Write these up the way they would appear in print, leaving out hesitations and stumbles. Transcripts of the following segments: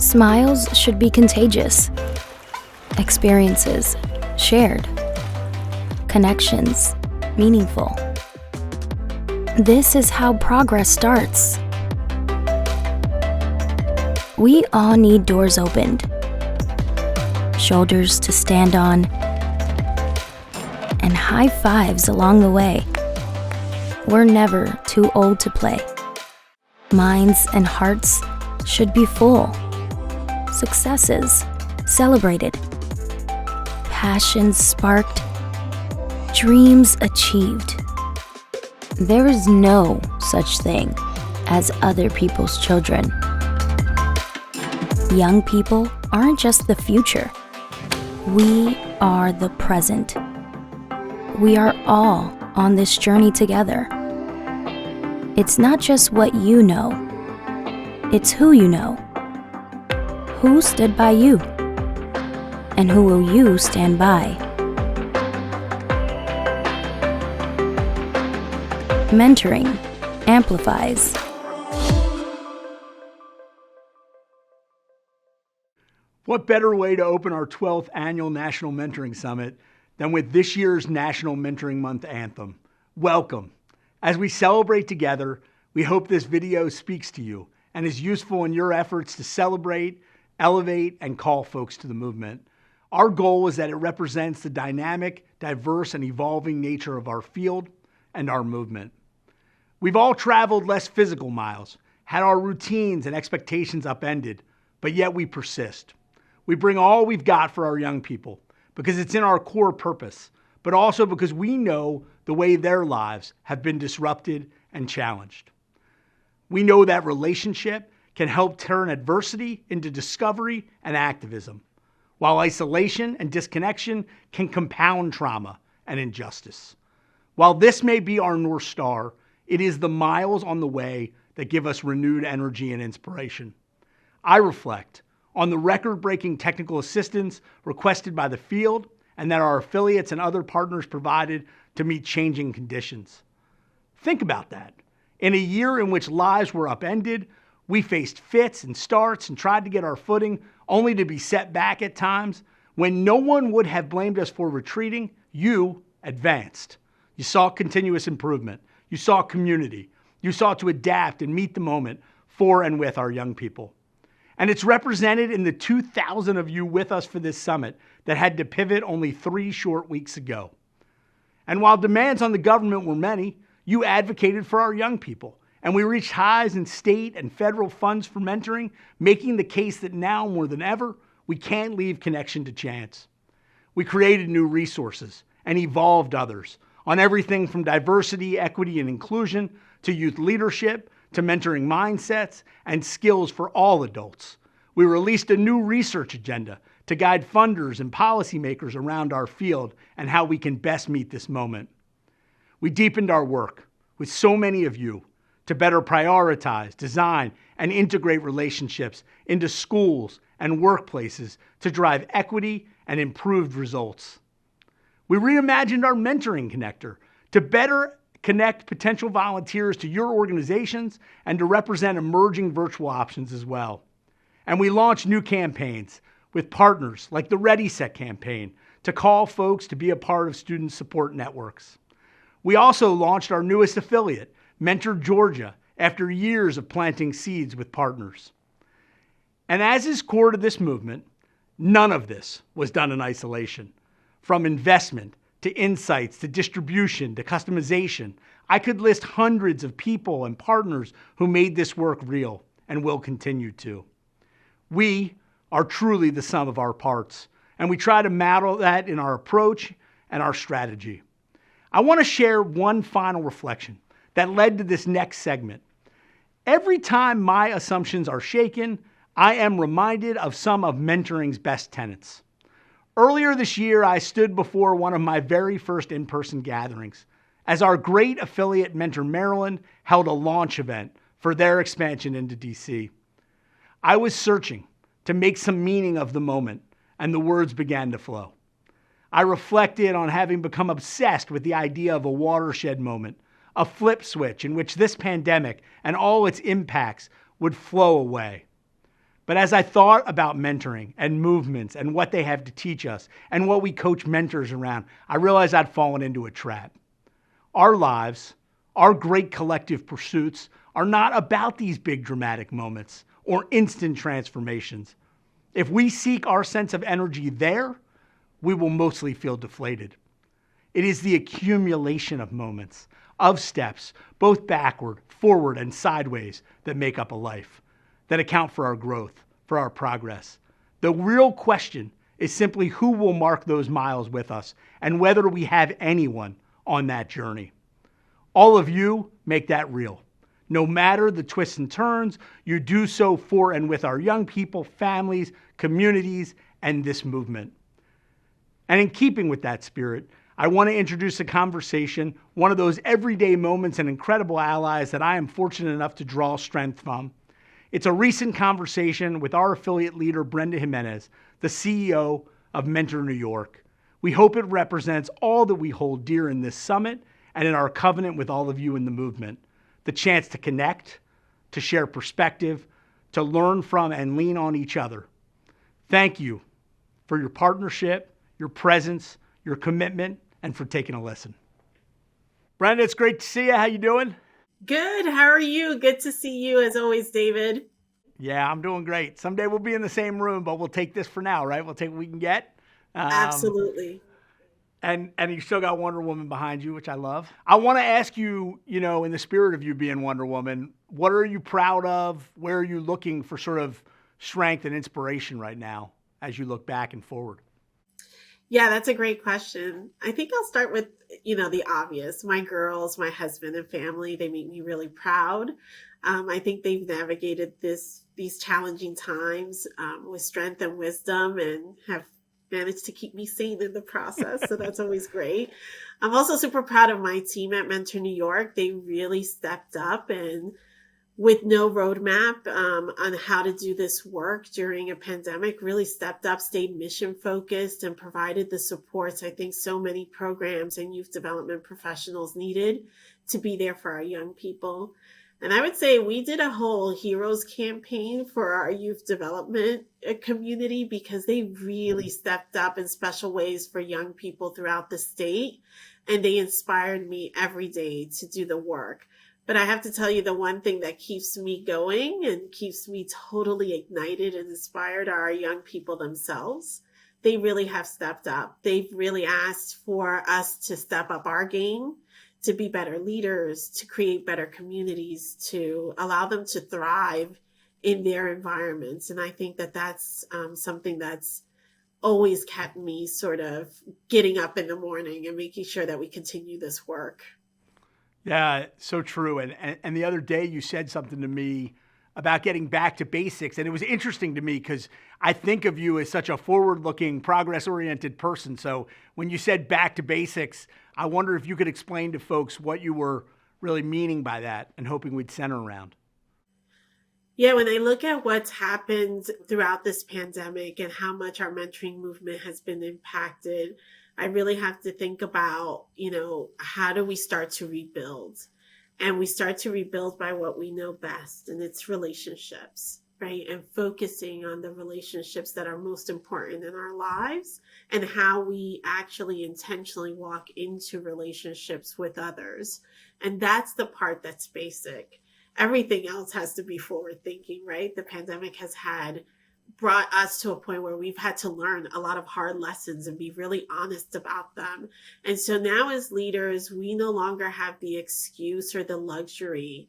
Smiles should be contagious. Experiences shared. Connections meaningful. This is how progress starts. We all need doors opened, shoulders to stand on, and high fives along the way. We're never too old to play. Minds and hearts should be full. Successes celebrated. Passions sparked. Dreams achieved. There is no such thing as other people's children. Young people aren't just the future. We are the present. We are all on this journey together. It's not just what you know, it's who you know. Who stood by you? And who will you stand by? Mentoring amplifies. What better way to open our 12th annual National Mentoring Summit than with this year's National Mentoring Month anthem? Welcome. As we celebrate together, we hope this video speaks to you and is useful in your efforts to celebrate, elevate, and call folks to the movement. Our goal is that it represents the dynamic, diverse, and evolving nature of our field and our movement. We've all traveled less physical miles, had our routines and expectations upended, but yet we persist. We bring all we've got for our young people because it's in our core purpose, but also because we know the way their lives have been disrupted and challenged. We know that relationship can help turn adversity into discovery and activism, while isolation and disconnection can compound trauma and injustice. While this may be our North Star, it is the miles on the way that give us renewed energy and inspiration. I reflect on the record-breaking technical assistance requested by the field and that our affiliates and other partners provided to meet changing conditions. Think about that. In a year in which lives were upended, we faced fits and starts and tried to get our footing, only to be set back at times. When no one would have blamed us for retreating, you advanced. You saw continuous improvement. You saw community. You sought to adapt and meet the moment for and with our young people. And it's represented in the 2,000 of you with us for this summit that had to pivot only 3 short weeks ago. And while demands on the government were many, you advocated for our young people. And we reached highs in state and federal funds for mentoring, making the case that now more than ever, we can't leave connection to chance. We created new resources and evolved others on everything from diversity, equity, and inclusion to youth leadership, to mentoring mindsets and skills for all adults. We released a new research agenda to guide funders and policymakers around our field and how we can best meet this moment. We deepened our work with so many of you to better prioritize, design, and integrate relationships into schools and workplaces to drive equity and improved results. We reimagined our mentoring connector to better connect potential volunteers to your organizations and to represent emerging virtual options as well. And we launched new campaigns with partners like the Ready Set campaign to call folks to be a part of student support networks. We also launched our newest affiliate, Mentor Georgia, after years of planting seeds with partners. And as is core to this movement, none of this was done in isolation. From investment to insights, to distribution, to customization, I could list hundreds of people and partners who made this work real and will continue to. We are truly the sum of our parts, and we try to model that in our approach and our strategy. I want to share one final reflection that led to this next segment. Every time my assumptions are shaken, I am reminded of some of mentoring's best tenets. Earlier this year, I stood before one of my very first in-person gatherings as our great affiliate Mentor Maryland held a launch event for their expansion into DC. I was searching to make some meaning of the moment, and the words began to flow. I reflected on having become obsessed with the idea of a watershed moment, a flip switch in which this pandemic and all its impacts would flow away. But as I thought about mentoring and movements and what they have to teach us and what we coach mentors around, I realized I'd fallen into a trap. Our lives, our great collective pursuits are not about these big dramatic moments or instant transformations. If we seek our sense of energy there, we will mostly feel deflated. It is the accumulation of moments, of steps, both backward, forward, and sideways, that make up a life, that account for our growth, for our progress. The real question is simply who will mark those miles with us and whether we have anyone on that journey. All of you make that real. No matter the twists and turns, you do so for and with our young people, families, communities, and this movement. And in keeping with that spirit, I want to introduce a conversation, one of those everyday moments and incredible allies that I am fortunate enough to draw strength from. It's a recent conversation with our affiliate leader, Brenda Jimenez, the CEO of Mentor New York. We hope it represents all that we hold dear in this summit and in our covenant with all of you in the movement. The chance to connect, to share perspective, to learn from and lean on each other. Thank you for your partnership, your presence, your commitment, and for taking a listen. Brenda, it's great to see you. How you doing? Good. How are you? Good to see you as always, David. Yeah, I'm doing great. Someday we'll be in the same room, but we'll take this for now, right? We'll take what we can get. Absolutely. And you still got Wonder Woman behind you, which I love. I want to ask you, in the spirit of you being Wonder Woman, what are you proud of? Where are you looking for sort of strength and inspiration right now as you look back and forward? Yeah, that's a great question. I think I'll start with, the obvious. My girls, my husband and family, they make me really proud. I think they've navigated these challenging times with strength and wisdom and have managed to keep me sane in the process. So that's always great. I'm also super proud of my team at Mentor New York. They really stepped up and with no roadmap on how to do this work during a pandemic, really stepped up, stayed mission focused, and provided the supports I think so many programs and youth development professionals needed to be there for our young people. And I would say we did a whole heroes campaign for our youth development community because they really stepped up in special ways for young people throughout the state. And they inspired me every day to do the work. But I have to tell you, the one thing that keeps me going and keeps me totally ignited and inspired are our young people themselves. They really have stepped up. They've really asked for us to step up our game, to be better leaders, to create better communities, to allow them to thrive in their environments. And I think that that's something that's always kept me sort of getting up in the morning and making sure that we continue this work. Yeah, so true. And the other day you said something to me about getting back to basics. And it was interesting to me because I think of you as such a forward-looking, progress-oriented person. So when you said back to basics, I wonder if you could explain to folks what you were really meaning by that and hoping we'd center around. Yeah, when I look at what's happened throughout this pandemic and how much our mentoring movement has been impacted, I really have to think about, how do we start to rebuild? And we start to rebuild by what we know best, and it's relationships, right? And focusing on the relationships that are most important in our lives and how we actually intentionally walk into relationships with others. And that's the part that's basic. Everything else has to be forward thinking, right? The pandemic has brought us to a point where we've had to learn a lot of hard lessons and be really honest about them. And so now as leaders, we no longer have the excuse or the luxury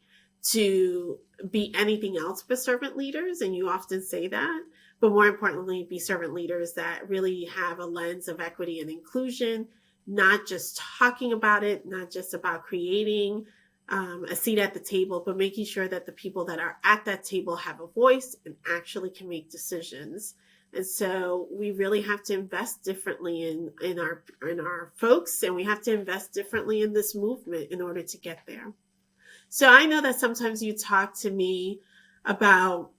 to be anything else but servant leaders. And you often say that, but more importantly, be servant leaders that really have a lens of equity and inclusion, not just talking about it, not just about creating a seat at the table, but making sure that the people that are at that table have a voice and actually can make decisions. And so we really have to invest differently in our folks, and we have to invest differently in this movement in order to get there. So I know that sometimes you talk to me about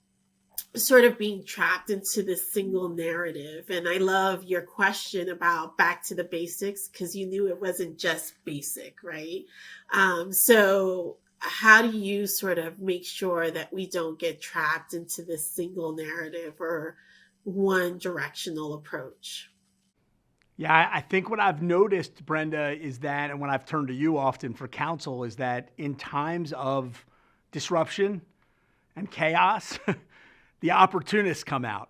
sort of being trapped into this single narrative. And I love your question about back to the basics, because you knew it wasn't just basic, right? So how do you sort of make sure that we don't get trapped into this single narrative or one directional approach? Yeah, I think what I've noticed, Brenda, is that, and when I've turned to you often for counsel, is that in times of disruption and chaos, the opportunists come out.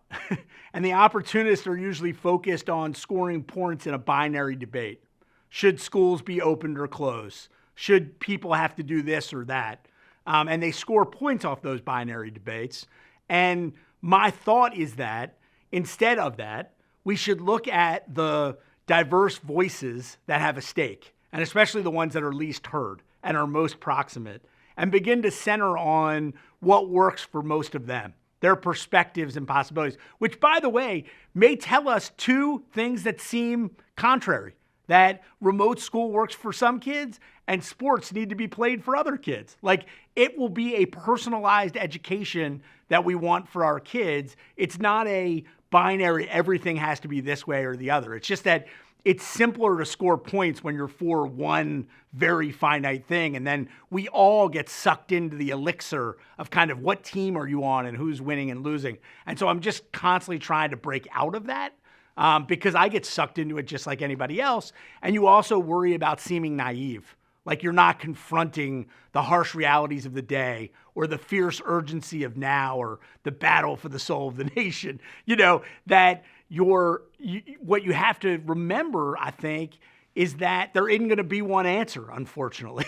And the opportunists are usually focused on scoring points in a binary debate. Should schools be opened or closed? Should people have to do this or that? And they score points off those binary debates. And my thought is that instead of that, we should look at the diverse voices that have a stake, and especially the ones that are least heard and are most proximate, and begin to center on what works for most of them, their perspectives and possibilities, which, by the way, may tell us two things that seem contrary: that remote school works for some kids and sports need to be played for other kids. Like, it will be a personalized education that we want for our kids. It's not a binary, everything has to be this way or the other. It's just that it's simpler to score points when you're for one very finite thing. And then we all get sucked into the elixir of kind of what team are you on and who's winning and losing. And so I'm just constantly trying to break out of that because I get sucked into it just like anybody else. And you also worry about seeming naive. Like you're not confronting the harsh realities of the day or the fierce urgency of now or the battle for the soul of the nation. You know, that what you have to remember, I think, is that there isn't going to be one answer, unfortunately.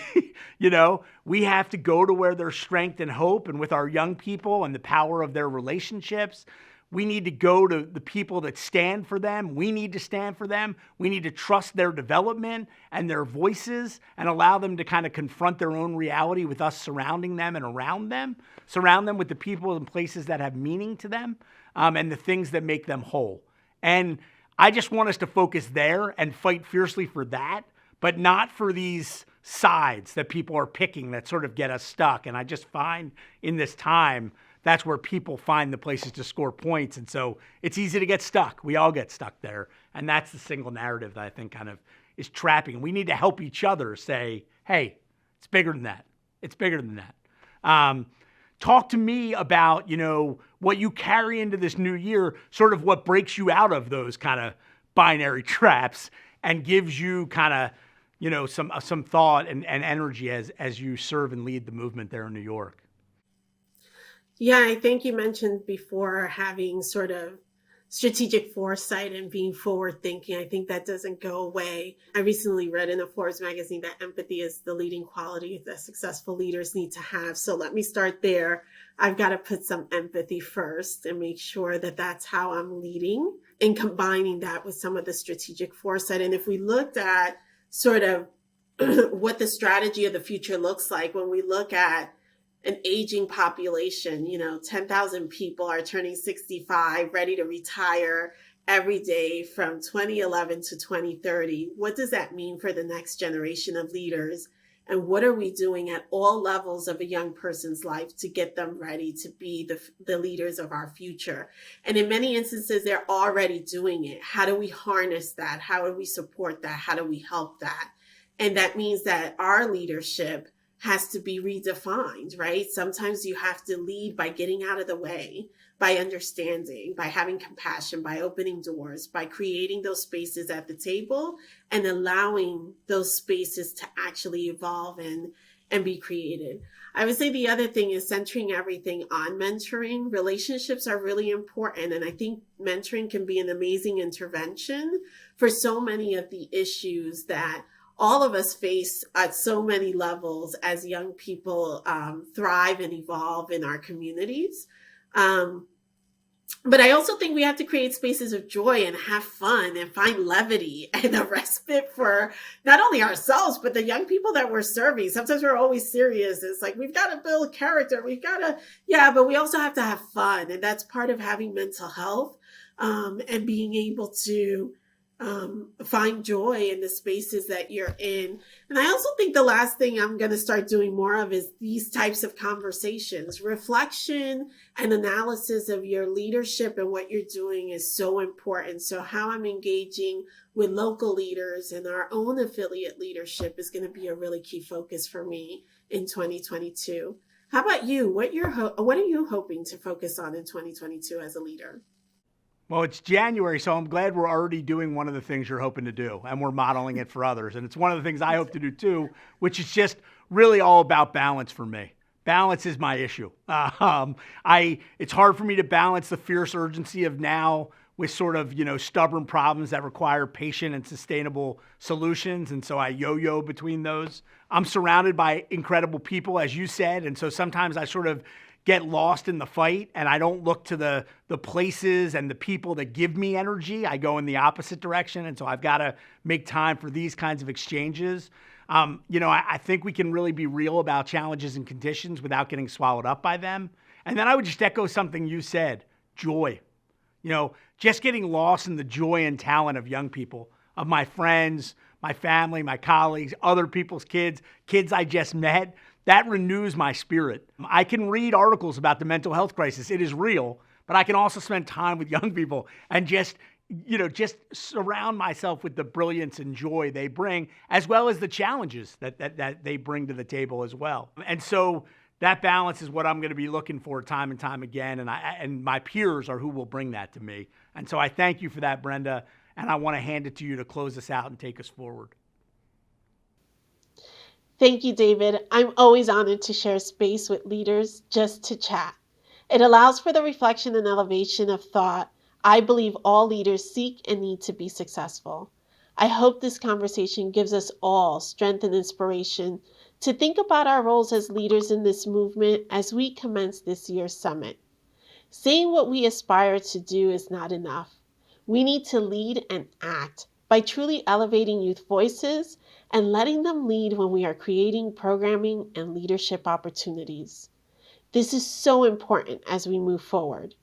You know, we have to go to where there's strength and hope, and with our young people and the power of their relationships, we need to go to the people that stand for them. We need to stand for them. We need to trust their development and their voices and allow them to kind of confront their own reality with us surrounding them and around them. Surround them with the people and places that have meaning to them and the things that make them whole. And I just want us to focus there and fight fiercely for that, but not for these sides that people are picking that sort of get us stuck. And I just find in this time, that's where people find the places to score points. And so it's easy to get stuck. We all get stuck there. And that's the single narrative that I think kind of is trapping. We need to help each other say, hey, it's bigger than that. It's bigger than that. Talk to me about, you know, what you carry into this new year, sort of what breaks you out of those kind of binary traps and gives you kind of, you know, some thought and energy as you serve and lead the movement there in New York. Yeah, I think you mentioned before having sort of strategic foresight and being forward thinking. I think that doesn't go away. I recently read in a Forbes magazine that empathy is the leading quality that successful leaders need to have. So let me start there. I've got to put some empathy first and make sure that that's how I'm leading and combining that with some of the strategic foresight. And if we looked at sort of what the strategy of the future looks like, when we look at an aging population, you know, 10,000 people are turning 65, ready to retire every day from 2011 to 2030. What does that mean for the next generation of leaders? And what are we doing at all levels of a young person's life to get them ready to be the leaders of our future? And in many instances, they're already doing it. How do we harness that? How do we support that? How do we help that? And that means that our leadership has to be redefined, right? Sometimes you have to lead by getting out of the way, by understanding, by having compassion, by opening doors, by creating those spaces at the table and allowing those spaces to actually evolve and be created. I would say the other thing is centering everything on mentoring. Relationships are really important. And I think mentoring can be an amazing intervention for so many of the issues that all of us face at so many levels as young people thrive and evolve in our communities. But I also think we have to create spaces of joy and have fun and find levity and a respite for not only ourselves, but the young people that we're serving. Sometimes we're always serious. It's like, we've got to build character. But we also have to have fun. And that's part of having mental health and being able to find joy in the spaces that you're in. And I also think the last thing I'm going to start doing more of is these types of conversations. Reflection and analysis of your leadership and what you're doing is so important. So how I'm engaging with local leaders and our own affiliate leadership is going to be a really key focus for me in 2022. How about you? What are you hoping to focus on in 2022 as a leader? Well, it's January, so I'm glad we're already doing one of the things you're hoping to do, and we're modeling it for others. And it's one of the things I hope to do too, which is just really all about balance for me. Balance is my issue. It's hard for me to balance the fierce urgency of now with sort of, stubborn problems that require patient and sustainable solutions. And so I yo-yo between those. I'm surrounded by incredible people, as you said. And so sometimes I sort of get lost in the fight and I don't look to the places and the people that give me energy. I go in the opposite direction. And so I've got to make time for these kinds of exchanges. I think we can really be real about challenges and conditions without getting swallowed up by them. And then I would just echo something you said, joy. Just getting lost in the joy and talent of young people, of my friends, my family, my colleagues, other people's kids I just met. That renews my spirit. I can read articles about the mental health crisis. It is real, but I can also spend time with young people and just surround myself with the brilliance and joy they bring, as well as the challenges that they bring to the table as well. And so that balance is what I'm going to be looking for time and time again. And my peers are who will bring that to me. And so I thank you for that, Brenda. And I want to hand it to you to close us out and take us forward. Thank you, David. I'm always honored to share space with leaders just to chat. It allows for the reflection and elevation of thought I believe all leaders seek and need to be successful. I hope this conversation gives us all strength and inspiration to think about our roles as leaders in this movement as we commence this year's summit. Saying what we aspire to do is not enough. We need to lead and act by truly elevating youth voices and letting them lead when we are creating programming and leadership opportunities. This is so important as we move forward.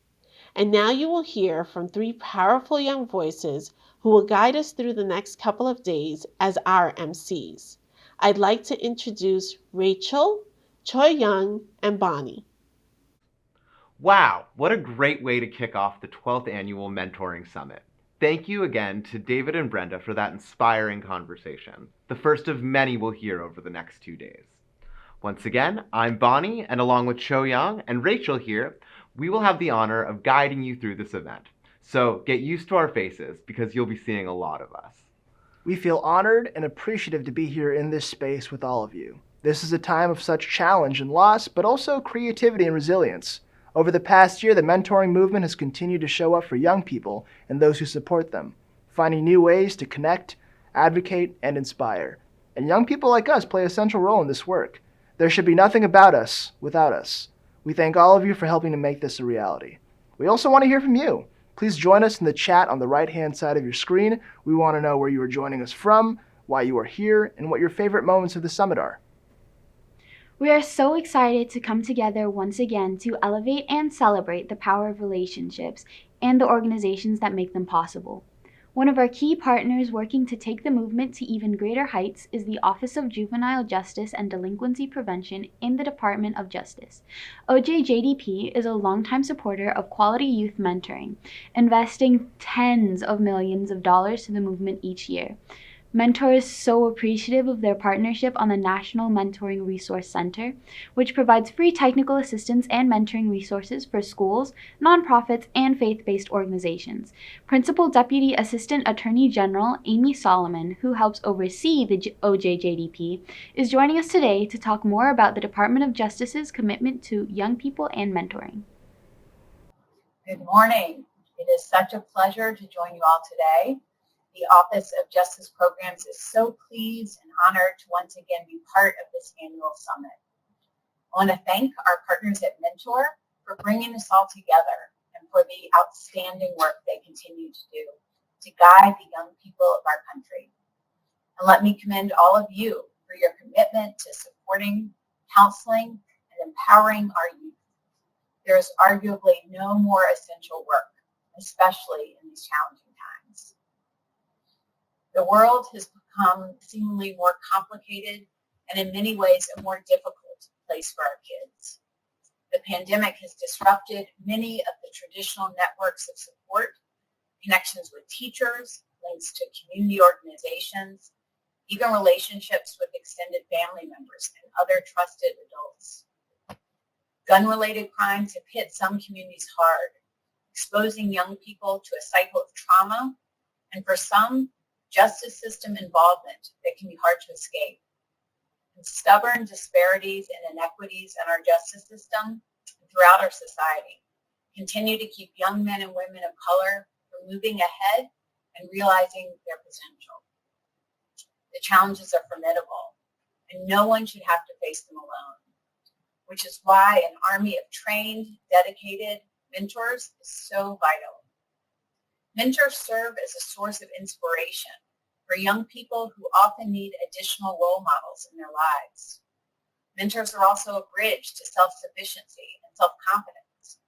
And now you will hear from three powerful young voices who will guide us through the next couple of days as our MCs. I'd like to introduce Rachel, Choi Young, and Bonnie. Wow, what a great way to kick off the 12th Annual Mentoring Summit. Thank you again to David and Brenda for that inspiring conversation, the first of many we'll hear over the next 2 days. Once again, I'm Bonnie, and along with Cho Young and Rachel here, we will have the honor of guiding you through this event. So get used to our faces because you'll be seeing a lot of us. We feel honored and appreciative to be here in this space with all of you. This is a time of such challenge and loss, but also creativity and resilience. Over the past year, the mentoring movement has continued to show up for young people and those who support them, finding new ways to connect, advocate, and inspire. And young people like us play a central role in this work. There should be nothing about us without us. We thank all of you for helping to make this a reality. We also want to hear from you. Please join us in the chat on the right-hand side of your screen. We want to know where you are joining us from, why you are here, and what your favorite moments of the summit are. We are so excited to come together once again to elevate and celebrate the power of relationships and the organizations that make them possible. One of our key partners working to take the movement to even greater heights is the Office of Juvenile Justice and Delinquency Prevention in the Department of Justice. OJJDP is a longtime supporter of quality youth mentoring, investing tens of millions of dollars to the movement each year. Mentor is so appreciative of their partnership on the National Mentoring Resource Center, which provides free technical assistance and mentoring resources for schools, nonprofits, and faith-based organizations. Principal Deputy Assistant Attorney General Amy Solomon, who helps oversee the OJJDP, is joining us today to talk more about the Department of Justice's commitment to young people and mentoring. Good morning. It is such a pleasure to join you all today. The Office of Justice Programs is so pleased and honored to once again be part of this annual summit. I want to thank our partners at Mentor for bringing us all together and for the outstanding work they continue to do to guide the young people of our country. And let me commend all of you for your commitment to supporting, counseling, and empowering our youth. There is arguably no more essential work, especially in these challenging times. The world has become seemingly more complicated and in many ways a more difficult place for our kids. The pandemic has disrupted many of the traditional networks of support, connections with teachers, links to community organizations, even relationships with extended family members and other trusted adults. Gun-related crimes have hit some communities hard, exposing young people to a cycle of trauma, and for some, justice system involvement that can be hard to escape. And stubborn disparities and inequities in our justice system and throughout our society continue to keep young men and women of color from moving ahead and realizing their potential. The challenges are formidable, and no one should have to face them alone, which is why an army of trained, dedicated mentors is so vital. Mentors serve as a source of inspiration for young people who often need additional role models in their lives. Mentors are also a bridge to self-sufficiency and self-confidence.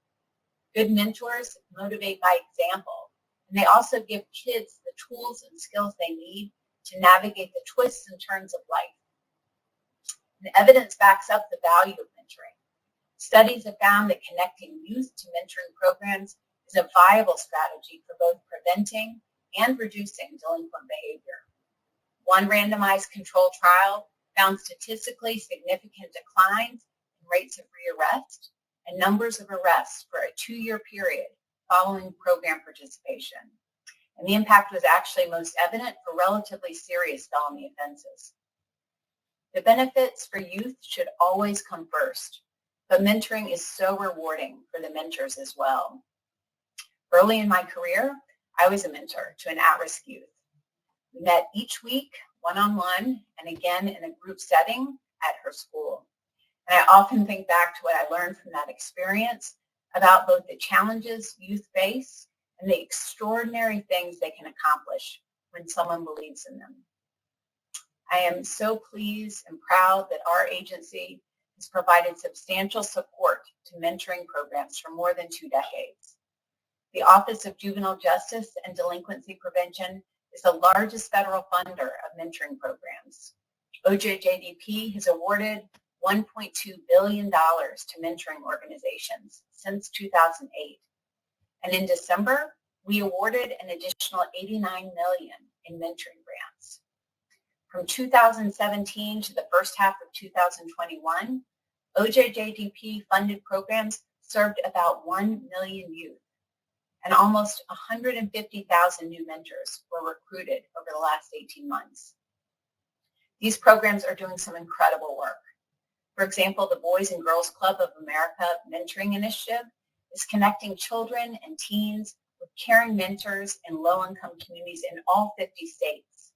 Good mentors motivate by example, and they also give kids the tools and skills they need to navigate the twists and turns of life. And evidence backs up the value of mentoring. Studies have found that connecting youth to mentoring programs is a viable strategy for both preventing and reducing delinquent behavior. One randomized controlled trial found statistically significant declines in rates of rearrest and numbers of arrests for a 2-year period following program participation. And the impact was actually most evident for relatively serious felony offenses. The benefits for youth should always come first, but mentoring is so rewarding for the mentors as well. Early in my career, I was a mentor to an at-risk youth. We met each week, one-on-one, and again in a group setting at her school. And I often think back to what I learned from that experience about both the challenges youth face and the extraordinary things they can accomplish when someone believes in them. I am so pleased and proud that our agency has provided substantial support to mentoring programs for more than 2 decades. The Office of Juvenile Justice and Delinquency Prevention is the largest federal funder of mentoring programs. OJJDP has awarded $1.2 billion to mentoring organizations since 2008. And in December, we awarded an additional $89 million in mentoring grants. From 2017 to the first half of 2021, OJJDP funded programs served about 1 million youth, and almost 150,000 new mentors were recruited over the last 18 months. These programs are doing some incredible work. For example, the Boys and Girls Club of America Mentoring Initiative is connecting children and teens with caring mentors in low-income communities in all 50 states.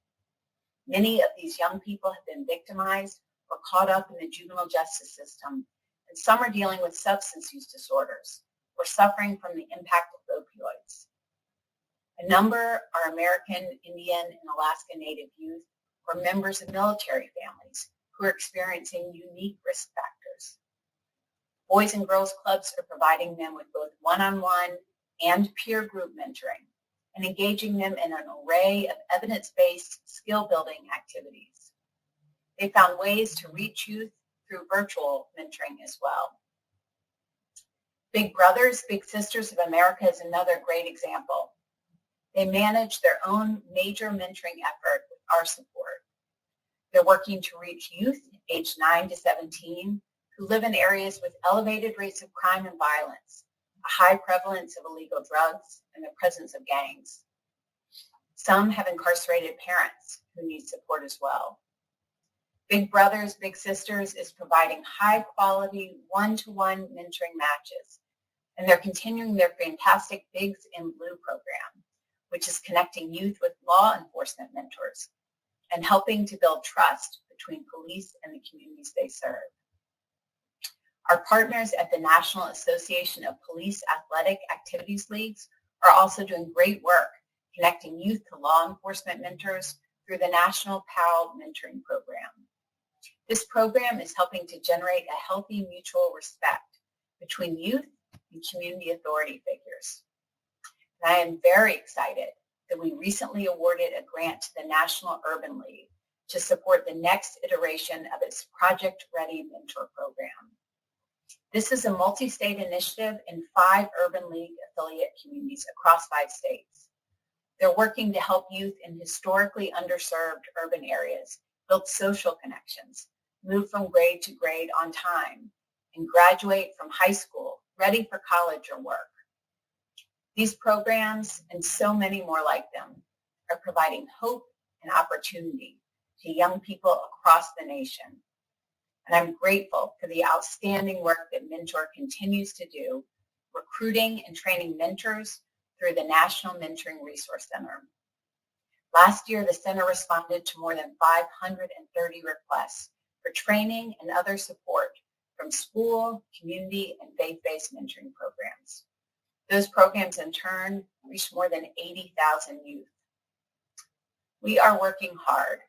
Many of these young people have been victimized or caught up in the juvenile justice system, and some are dealing with substance use disorders or suffering from the impact of opioids. A number are American, Indian, and Alaska Native youth or members of military families who are experiencing unique risk factors. Boys and Girls Clubs are providing them with both one-on-one and peer group mentoring and engaging them in an array of evidence-based skill-building activities. They found ways to reach youth through virtual mentoring as well. Big Brothers, Big Sisters of America is another great example. They manage their own major mentoring effort with our support. They're working to reach youth aged 9 to 17 who live in areas with elevated rates of crime and violence, a high prevalence of illegal drugs, and the presence of gangs. Some have incarcerated parents who need support as well. Big Brothers, Big Sisters is providing high-quality, one-to-one mentoring matches, and they're continuing their fantastic Bigs in Blue program, which is connecting youth with law enforcement mentors and helping to build trust between police and the communities they serve. Our partners at the National Association of Police Athletic Activities Leagues are also doing great work connecting youth to law enforcement mentors through the National PAL Mentoring Program. This program is helping to generate a healthy mutual respect between youth and community authority figures. And I am very excited that we recently awarded a grant to the National Urban League to support the next iteration of its Project Ready Mentor program. This is a multi-state initiative in 5 Urban League affiliate communities across 5 states. They're working to help youth in historically underserved urban areas build social connections, move from grade to grade on time, and graduate from high school ready for college or work. These programs, and so many more like them, are providing hope and opportunity to young people across the nation. And I'm grateful for the outstanding work that Mentor continues to do, recruiting and training mentors through the National Mentoring Resource Center. Last year, the center responded to more than 530 requests for training and other support from school, community, and faith-based mentoring programs. Those programs, in turn, reached more than 80,000 youth. We are working hard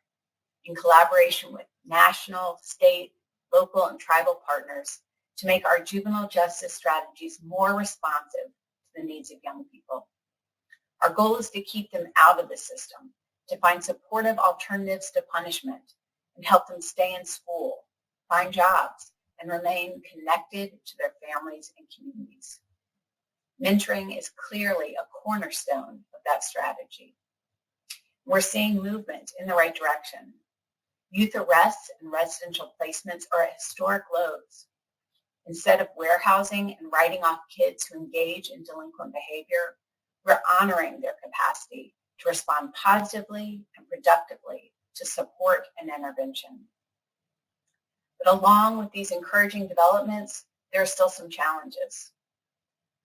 in collaboration with national, state, local, and tribal partners to make our juvenile justice strategies more responsive to the needs of young people. Our goal is to keep them out of the system, to find supportive alternatives to punishment, and help them stay in school, find jobs, and remain connected to their families and communities. Mentoring is clearly a cornerstone of that strategy. We're seeing movement in the right direction. Youth arrests and residential placements are at historic lows. Instead of warehousing and writing off kids who engage in delinquent behavior, we're honoring their capacity to respond positively and productively to support and intervention. But along with these encouraging developments, there are still some challenges.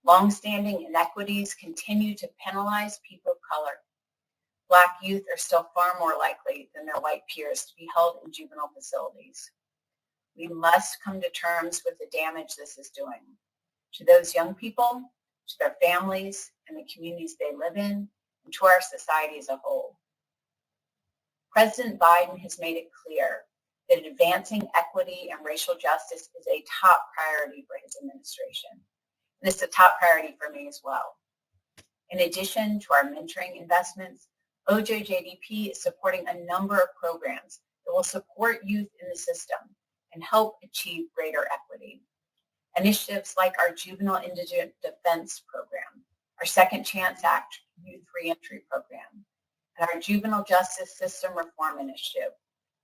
Longstanding inequities continue to penalize people of color. Black youth are still far more likely than their white peers to be held in juvenile facilities. We must come to terms with the damage this is doing to those young people, to their families and the communities they live in, and to our society as a whole. President Biden has made it clear that advancing equity and racial justice is a top priority for his administration. And it's a top priority for me as well. In addition to our mentoring investments, OJJDP is supporting a number of programs that will support youth in the system and help achieve greater equity. Initiatives like our Juvenile Indigent Defense Program, our Second Chance Act Youth Reentry Program, and our Juvenile Justice System Reform Initiative,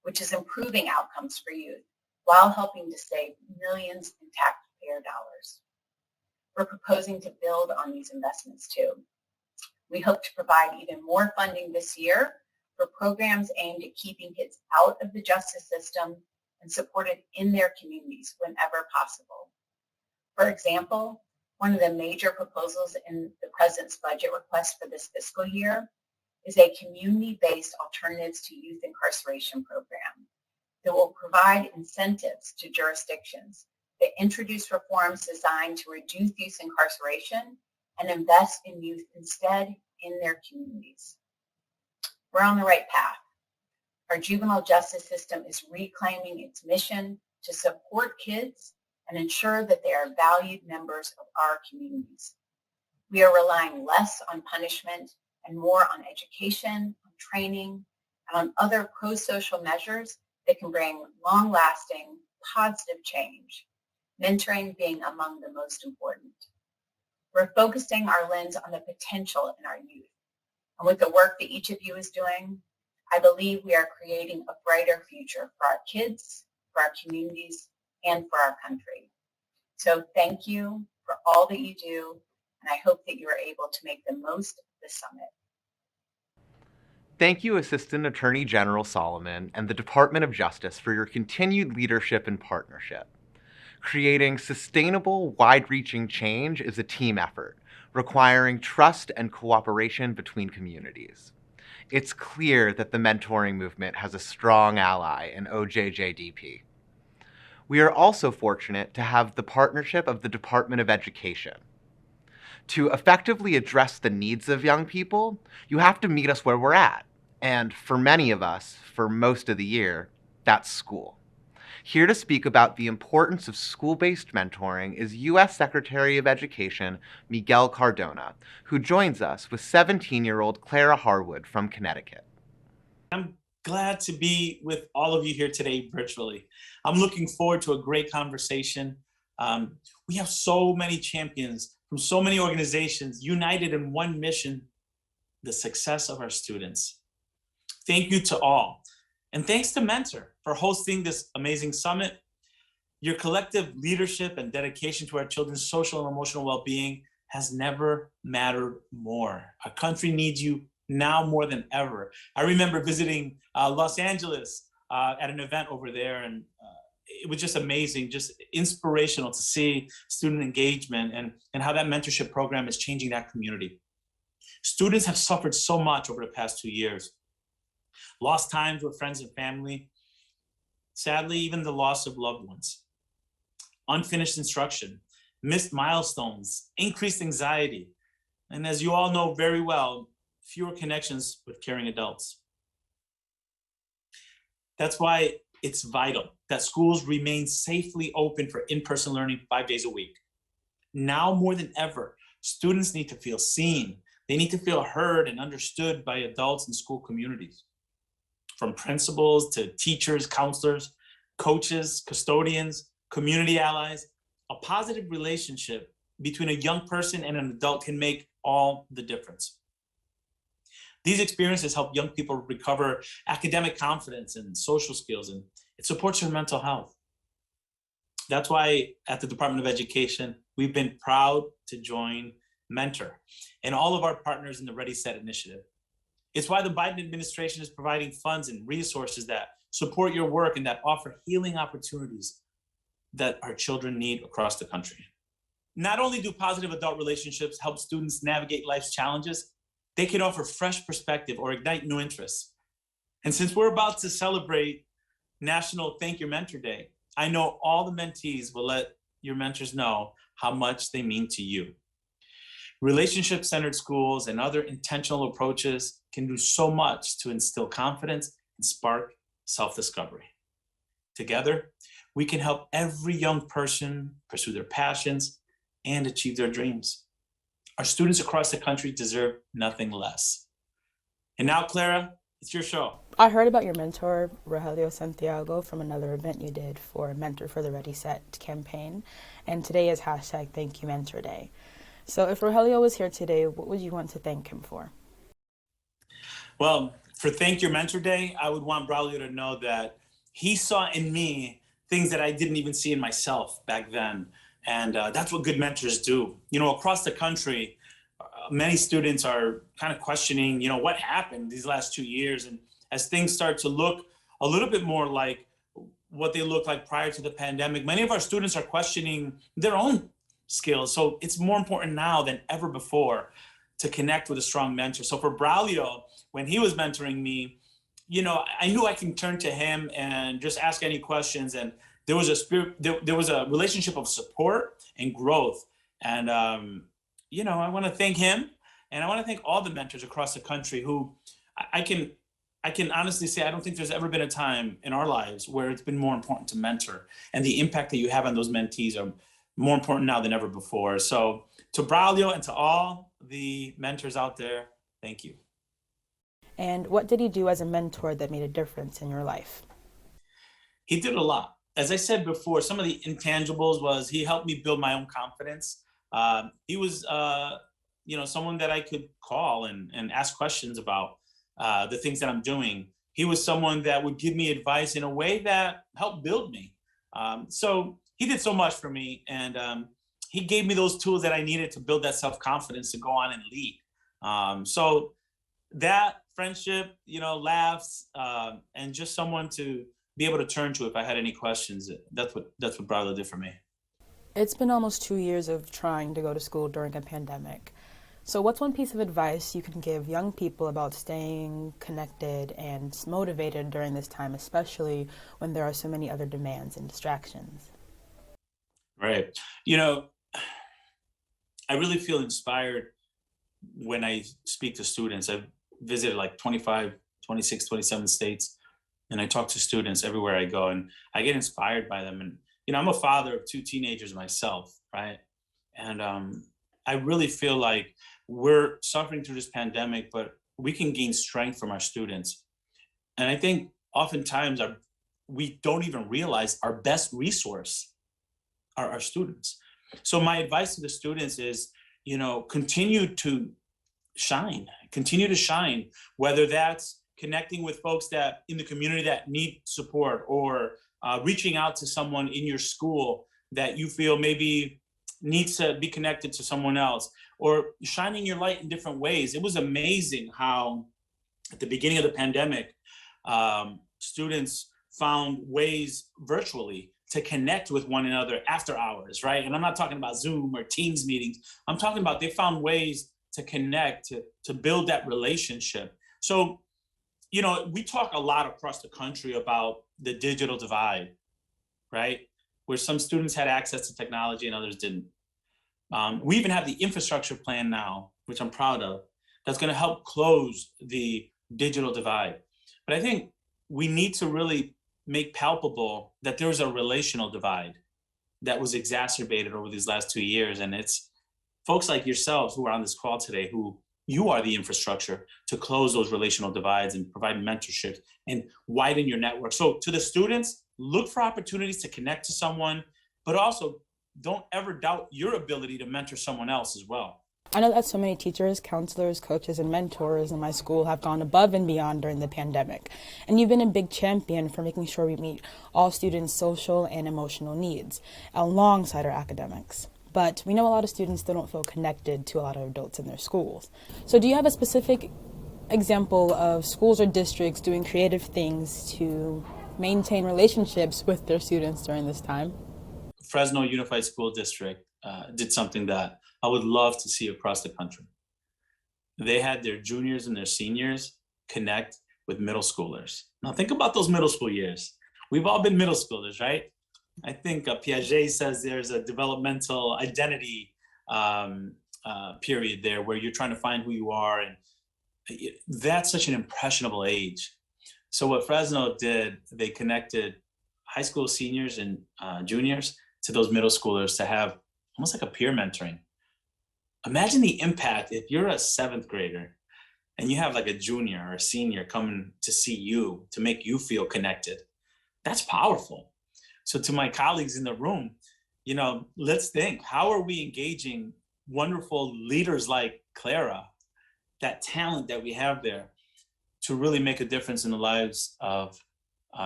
which is improving outcomes for youth while helping to save millions in taxpayer dollars. We're proposing to build on these investments too. We hope to provide even more funding this year for programs aimed at keeping kids out of the justice system and supported in their communities whenever possible. For example, one of the major proposals in the President's budget request for this fiscal year is a community-based alternatives to youth incarceration program that will provide incentives to jurisdictions that introduce reforms designed to reduce youth incarceration and invest in youth instead in their communities. We're on the right path. Our juvenile justice system is reclaiming its mission to support kids and ensure that they are valued members of our communities. We are relying less on punishment and more on education, on training, and on other pro-social measures that can bring long-lasting, positive change, mentoring being among the most important. We're focusing our lens on the potential in our youth. And with the work that each of you is doing, I believe we are creating a brighter future for our kids, for our communities, and for our country. So thank you for all that you do, and I hope that you are able to make the most of the summit. Thank you, Assistant Attorney General Solomon and the Department of Justice for your continued leadership and partnership. Creating sustainable, wide-reaching change is a team effort, requiring trust and cooperation between communities. It's clear that the mentoring movement has a strong ally in OJJDP. We are also fortunate to have the partnership of the Department of Education. To effectively address the needs of young people, you have to meet us where we're at. And for many of us, for most of the year, that's school. Here to speak about the importance of school-based mentoring is U.S. Secretary of Education Miguel Cardona, who joins us with 17-year-old Clara Harwood from Connecticut. I'm glad to be with all of you here today virtually. I'm looking forward to a great conversation. We have so many champions from so many organizations united in one mission, the success of our students. Thank you to all. And thanks to Mentor for hosting this amazing summit. Your collective leadership and dedication to our children's social and emotional well-being has never mattered more. Our country needs you now more than ever. I remember visiting Los Angeles at an event over there, and it was just amazing, just inspirational to see student engagement and how that mentorship program is changing that community. Students have suffered so much over the past 2 years. Lost times with friends and family. Sadly, even the loss of loved ones. Unfinished instruction, missed milestones, increased anxiety, and as you all know very well, fewer connections with caring adults. That's why it's vital that schools remain safely open for in-person learning 5 days a week. Now more than ever, students need to feel seen. They need to feel heard and understood by adults and school communities. From principals to teachers, counselors, coaches, custodians, community allies, a positive relationship between a young person and an adult can make all the difference. These experiences help young people recover academic confidence and social skills, and it supports their mental health. That's why at the Department of Education, we've been proud to join Mentor and all of our partners in the Ready Set initiative. It's why the Biden administration is providing funds and resources that support your work and that offer healing opportunities that our children need across the country. Not only do positive adult relationships help students navigate life's challenges, they can offer fresh perspective or ignite new interests. And since we're about to celebrate National Thank Your Mentor Day, I know all the mentees will let your mentors know how much they mean to you. Relationship-centered schools and other intentional approaches can do so much to instill confidence and spark self-discovery. Together, we can help every young person pursue their passions and achieve their dreams. Our students across the country deserve nothing less. And now, Clara, it's your show. I heard about your mentor, Rogelio Santiago, from another event you did for Mentor for the Ready Set campaign. And today is hashtag Thank You Mentor Day. So if Rogelio was here today, what would you want to thank him for? Well, for Thank Your Mentor Day, I would want Braulio to know that he saw in me things that I didn't even see in myself back then. And that's what good mentors do. You know, across the country, many students are kind of questioning, what happened these last 2 years. And as things start to look a little bit more like what they looked like prior to the pandemic, many of our students are questioning their own skills. So it's more important now than ever before to connect with a strong mentor. So for Braulio, when he was mentoring me, I knew I can turn to him and just ask any questions. And there was a relationship of support and growth. And, I want to thank him, and I want to thank all the mentors across the country who I can honestly say, I don't think there's ever been a time in our lives where it's been more important to mentor, and the impact that you have on those mentees are more important now than ever before. So to Braulio and to all the mentors out there, thank you. And what did he do as a mentor that made a difference in your life? He did a lot. As I said before, some of the intangibles was he helped me build my own confidence. He was, someone that I could call and ask questions about the things that I'm doing. He was someone that would give me advice in a way that helped build me. So he did so much for me, and he gave me those tools that I needed to build that self-confidence to go on and lead. So that friendship, laughs, and just someone to be able to turn to if I had any questions. That's what Braulio did for me. It's been almost 2 years of trying to go to school during a pandemic. So what's one piece of advice you can give young people about staying connected and motivated during this time, especially when there are so many other demands and distractions? Right. I really feel inspired when I speak to students. I've visited like 25, 26, 27 states. and I talk to students everywhere I go, and I get inspired by them. And, I'm a father of 2 teenagers myself, right? And I really feel like we're suffering through this pandemic, but we can gain strength from our students. And I think oftentimes we don't even realize our best resource are our students. So my advice to the students is, continue to shine, whether that's connecting with folks that in the community that need support, or reaching out to someone in your school that you feel maybe needs to be connected to someone else, or shining your light in different ways. It was amazing how at the beginning of the pandemic, students found ways virtually to connect with one another after hours, right? And I'm not talking about Zoom or Teams meetings. I'm talking about they found ways to connect, to build that relationship. So, we talk a lot across the country about the digital divide, right? Where some students had access to technology and others didn't. We even have the infrastructure plan now, which I'm proud of, that's going to help close the digital divide. But I think we need to really make palpable that there's a relational divide that was exacerbated over these last 2 years. And it's folks like yourselves who are on this call today, who you are the infrastructure to close those relational divides and provide mentorship and widen your network. So to the students, look for opportunities to connect to someone, but also don't ever doubt your ability to mentor someone else as well. I know that so many teachers, counselors, coaches, and mentors in my school have gone above and beyond during the pandemic. And you've been a big champion for making sure we meet all students' social and emotional needs alongside our academics. But we know a lot of students still don't feel connected to a lot of adults in their schools. So do you have a specific example of schools or districts doing creative things to maintain relationships with their students during this time? Fresno Unified School District did something that I would love to see across the country. They had their juniors and their seniors connect with middle schoolers. Now think about those middle school years. We've all been middle schoolers, right? I think Piaget says there's a developmental identity period there where you're trying to find who you are. And that's such an impressionable age. So what Fresno did, they connected high school seniors and juniors to those middle schoolers to have almost like a peer mentoring. Imagine the impact if you're a 7th grader and you have like a junior or a senior coming to see you to make you feel connected. That's powerful. So to my colleagues in the room, let's think, how are we engaging wonderful leaders like Clara, that talent that we have there, to really make a difference in the lives of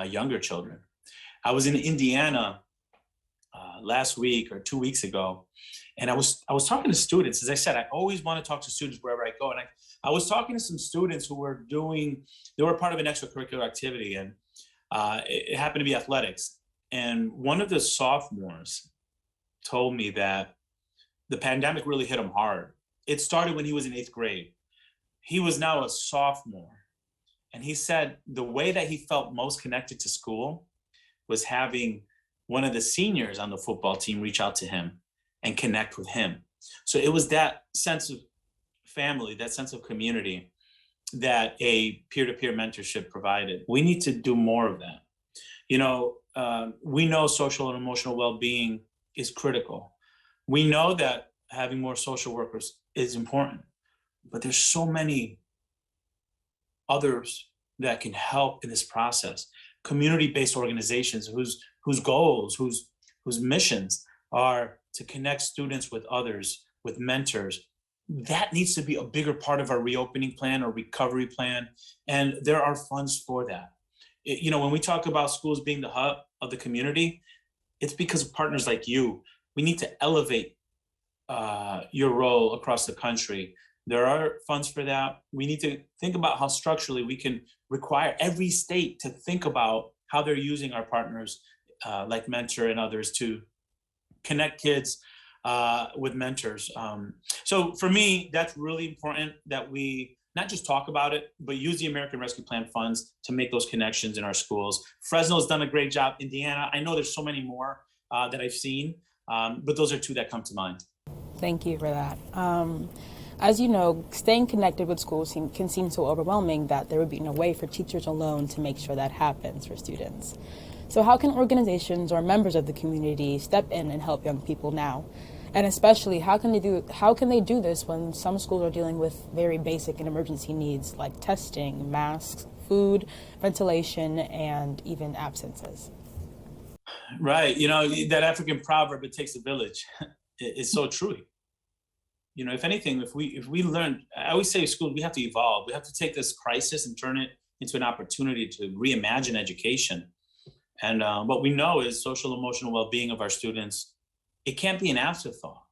younger children? I was in Indiana last week or 2 weeks ago, and I was talking to students. As I said, I always want to talk to students wherever I go. And I was talking to some students who were part of an extracurricular activity, and it happened to be athletics. And one of the sophomores told me that the pandemic really hit him hard. It started when he was in 8th grade. He was now a sophomore. And he said the way that he felt most connected to school was having one of the seniors on the football team reach out to him and connect with him. So it was that sense of family, that sense of community that a peer-to-peer mentorship provided. We need to do more of that. We know social and emotional well-being is critical. We know that having more social workers is important, but there's so many others that can help in this process. Community-based organizations whose goals, whose missions are to connect students with others, with mentors. That needs to be a bigger part of our reopening plan or recovery plan. And there are funds for that. When we talk about schools being the hub of the community, it's because of partners like you. We need to elevate your role across the country. There are funds for that. We need to think about how structurally we can require every state to think about how they're using our partners like Mentor and others to connect kids with mentors. So for me, that's really important that we not just talk about it, but use the American Rescue Plan funds to make those connections in our schools. Fresno's done a great job. Indiana, I know there's so many more that I've seen, but those are two that come to mind. Thank you for that. As you know, staying connected with schools can seem so overwhelming that there would be no way for teachers alone to make sure that happens for students. So how can organizations or members of the community step in and help young people now? And especially, how can they do this when some schools are dealing with very basic and emergency needs like testing, masks, food, ventilation, and even absences? Right. You know, that African proverb, it takes a village, is so true. You know, if anything, if we learn, I always say schools, we have to evolve. We have to take this crisis and turn it into an opportunity to reimagine education. And what we know is social emotional well-being of our students, it can't be an afterthought.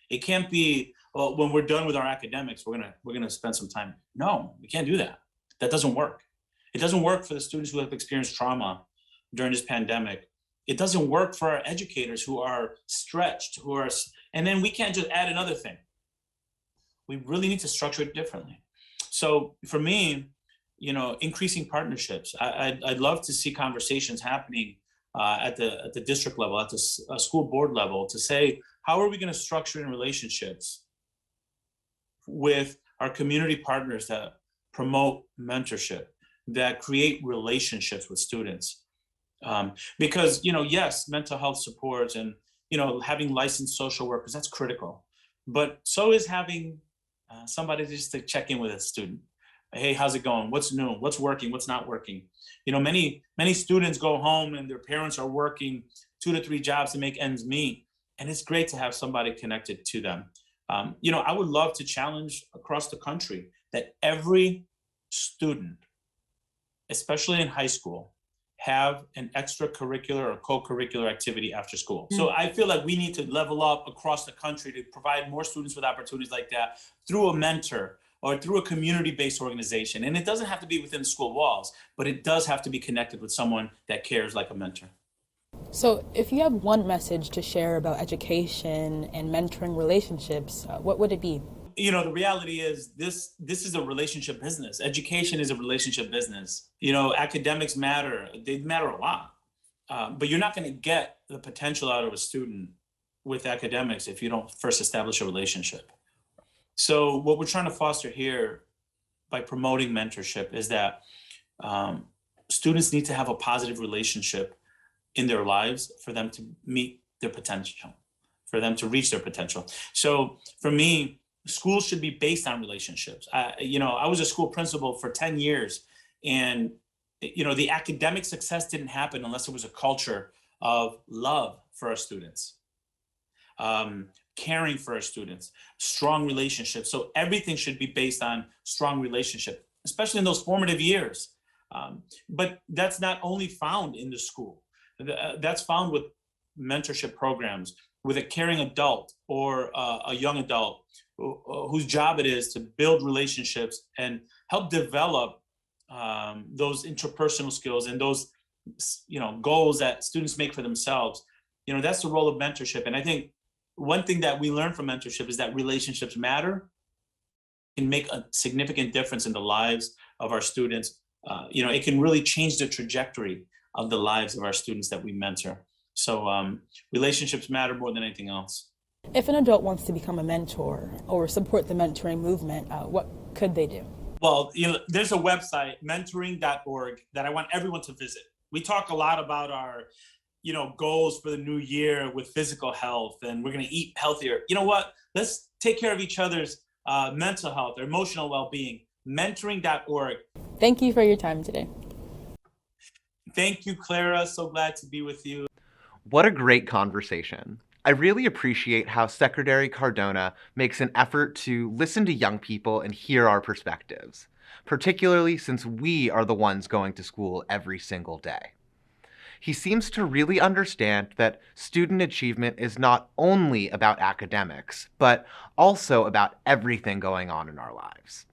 It can't be, well, when we're done with our academics, we're gonna spend some time. No, we can't do that. That doesn't work. It doesn't work for the students who have experienced trauma during this pandemic. It doesn't work for our educators who are stretched, and then we can't just add another thing. We really need to structure it differently. So for me, you know, increasing partnerships. I'd love to see conversations happening at the district level, at the school board level, to say, how are we going to structure in relationships with our community partners that promote mentorship, that create relationships with students? Because, you know, yes, mental health supports and, you know, having licensed social workers, that's critical. But so is having somebody just to check in with a student. Hey, how's it going? What's new? What's working? What's not working? You know, many students go home and their parents are working 2 to 3 jobs to make ends meet. And it's great to have somebody connected to them. You know, I would love to challenge across the country that every student, especially in high school, have an extracurricular or co-curricular activity after school. So I feel like we need to level up across the country to provide more students with opportunities like that through a mentor or through a community-based organization. And it doesn't have to be within the school walls, but it does have to be connected with someone that cares like a mentor. So if you have one message to share about education and mentoring relationships, what would it be? You know, the reality is this is a relationship business. Education is a relationship business. You know, academics matter. They matter a lot. But you're not going to get the potential out of a student with academics if you don't first establish a relationship. So what we're trying to foster here by promoting mentorship is that students need to have a positive relationship in their lives for them to meet their potential, for them to reach their potential. So for me, schools should be based on relationships. You know, I was a school principal for 10 years, and you know, the academic success didn't happen unless there was a culture of love for our students, caring for our students, strong relationships. So everything should be based on strong relationship, especially in those formative years. But that's not only found in the school. That's found with mentorship programs, with a caring adult or a young adult whose job it is to build relationships and help develop those interpersonal skills and those, you know, goals that students make for themselves. You know, that's the role of mentorship. And I think one thing that we learn from mentorship is that relationships matter, can make a significant difference in the lives of our students. You know, it can really change the trajectory of the lives of our students that we mentor. So relationships matter more than anything else. If an adult wants to become a mentor or support the mentoring movement, what could they do? Well, you know, there's a website, mentoring.org, that I want everyone to visit. We talk a lot about our, you know, goals for the new year with physical health, and we're going to eat healthier. You know what? Let's take care of each other's mental health or emotional well-being. Mentoring.org. Thank you for your time today. Thank you, Clara. So glad to be with you. What a great conversation. I really appreciate how Secretary Cardona makes an effort to listen to young people and hear our perspectives, particularly since we are the ones going to school every single day. He seems to really understand that student achievement is not only about academics, but also about everything going on in our lives.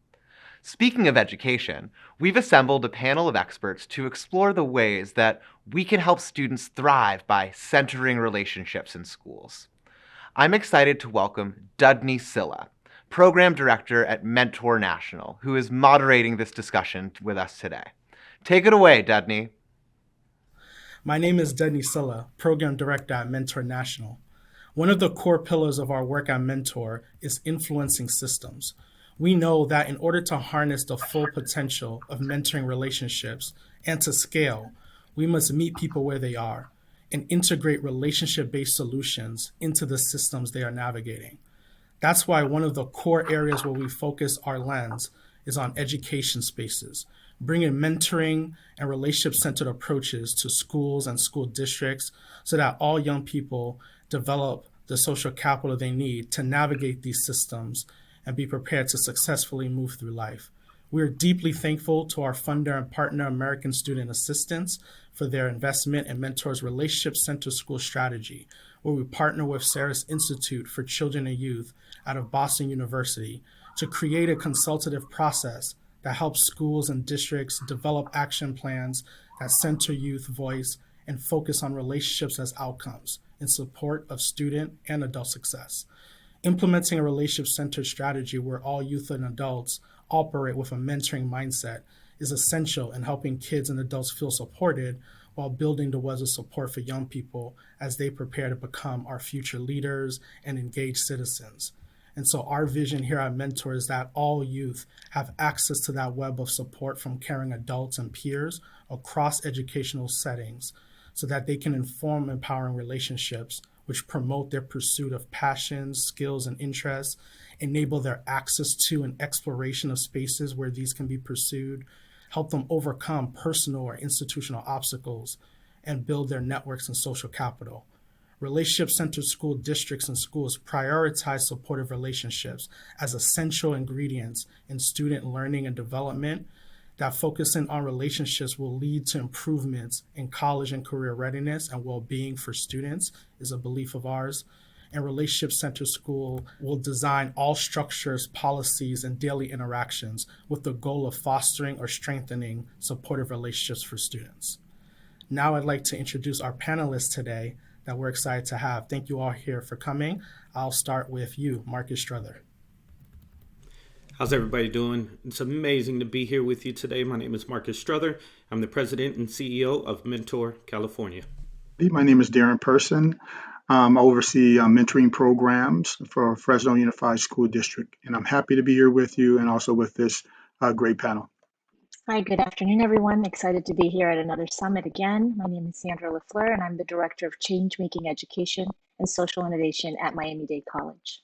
Speaking of education, we've assembled a panel of experts to explore the ways that we can help students thrive by centering relationships in schools. I'm excited to welcome Dudney Silla, Program Director at Mentor National, who is moderating this discussion with us today. Take it away, Dudney. My name is Dudney Silla, Program Director at Mentor National. One of the core pillars of our work at Mentor is influencing systems. We know that in order to harness the full potential of mentoring relationships and to scale, we must meet people where they are and integrate relationship-based solutions into the systems they are navigating. That's why one of the core areas where we focus our lens is on education spaces, bringing mentoring and relationship-centered approaches to schools and school districts so that all young people develop the social capital they need to navigate these systems and be prepared to successfully move through life. We are deeply thankful to our funder and partner, American Student Assistance, for their investment in Mentor's relationship-centered school strategy, where we partner with Sarah's Institute for Children and Youth out of Boston University to create a consultative process that helps schools and districts develop action plans that center youth voice and focus on relationships as outcomes in support of student and adult success. Implementing a relationship-centered strategy where all youth and adults operate with a mentoring mindset is essential in helping kids and adults feel supported while building the webs of support for young people as they prepare to become our future leaders and engaged citizens. And so our vision here at Mentor is that all youth have access to that web of support from caring adults and peers across educational settings so that they can inform empowering relationships which promote their pursuit of passions, skills, and interests, enable their access to and exploration of spaces where these can be pursued, help them overcome personal or institutional obstacles, and build their networks and social capital. Relationship-centered school districts and schools prioritize supportive relationships as essential ingredients in student learning and development. That focusing on relationships will lead to improvements in college and career readiness and well-being for students is a belief of ours. And relationship-centered school will design all structures, policies, and daily interactions with the goal of fostering or strengthening supportive relationships for students. Now I'd like to introduce our panelists today that we're excited to have. Thank you all here for coming. I'll start with you, Marcus Strother. How's everybody doing? It's amazing to be here with you today. My name is Marcus Strother. I'm the president and CEO of Mentor California. My name is Darren Person. I oversee mentoring programs for Fresno Unified School District, and I'm happy to be here with you and also with this great panel. Hi, good afternoon, everyone. Excited to be here at another summit again. My name is Sandra LaFleur, and I'm the Director of Change-Making Education and Social Innovation at Miami-Dade College.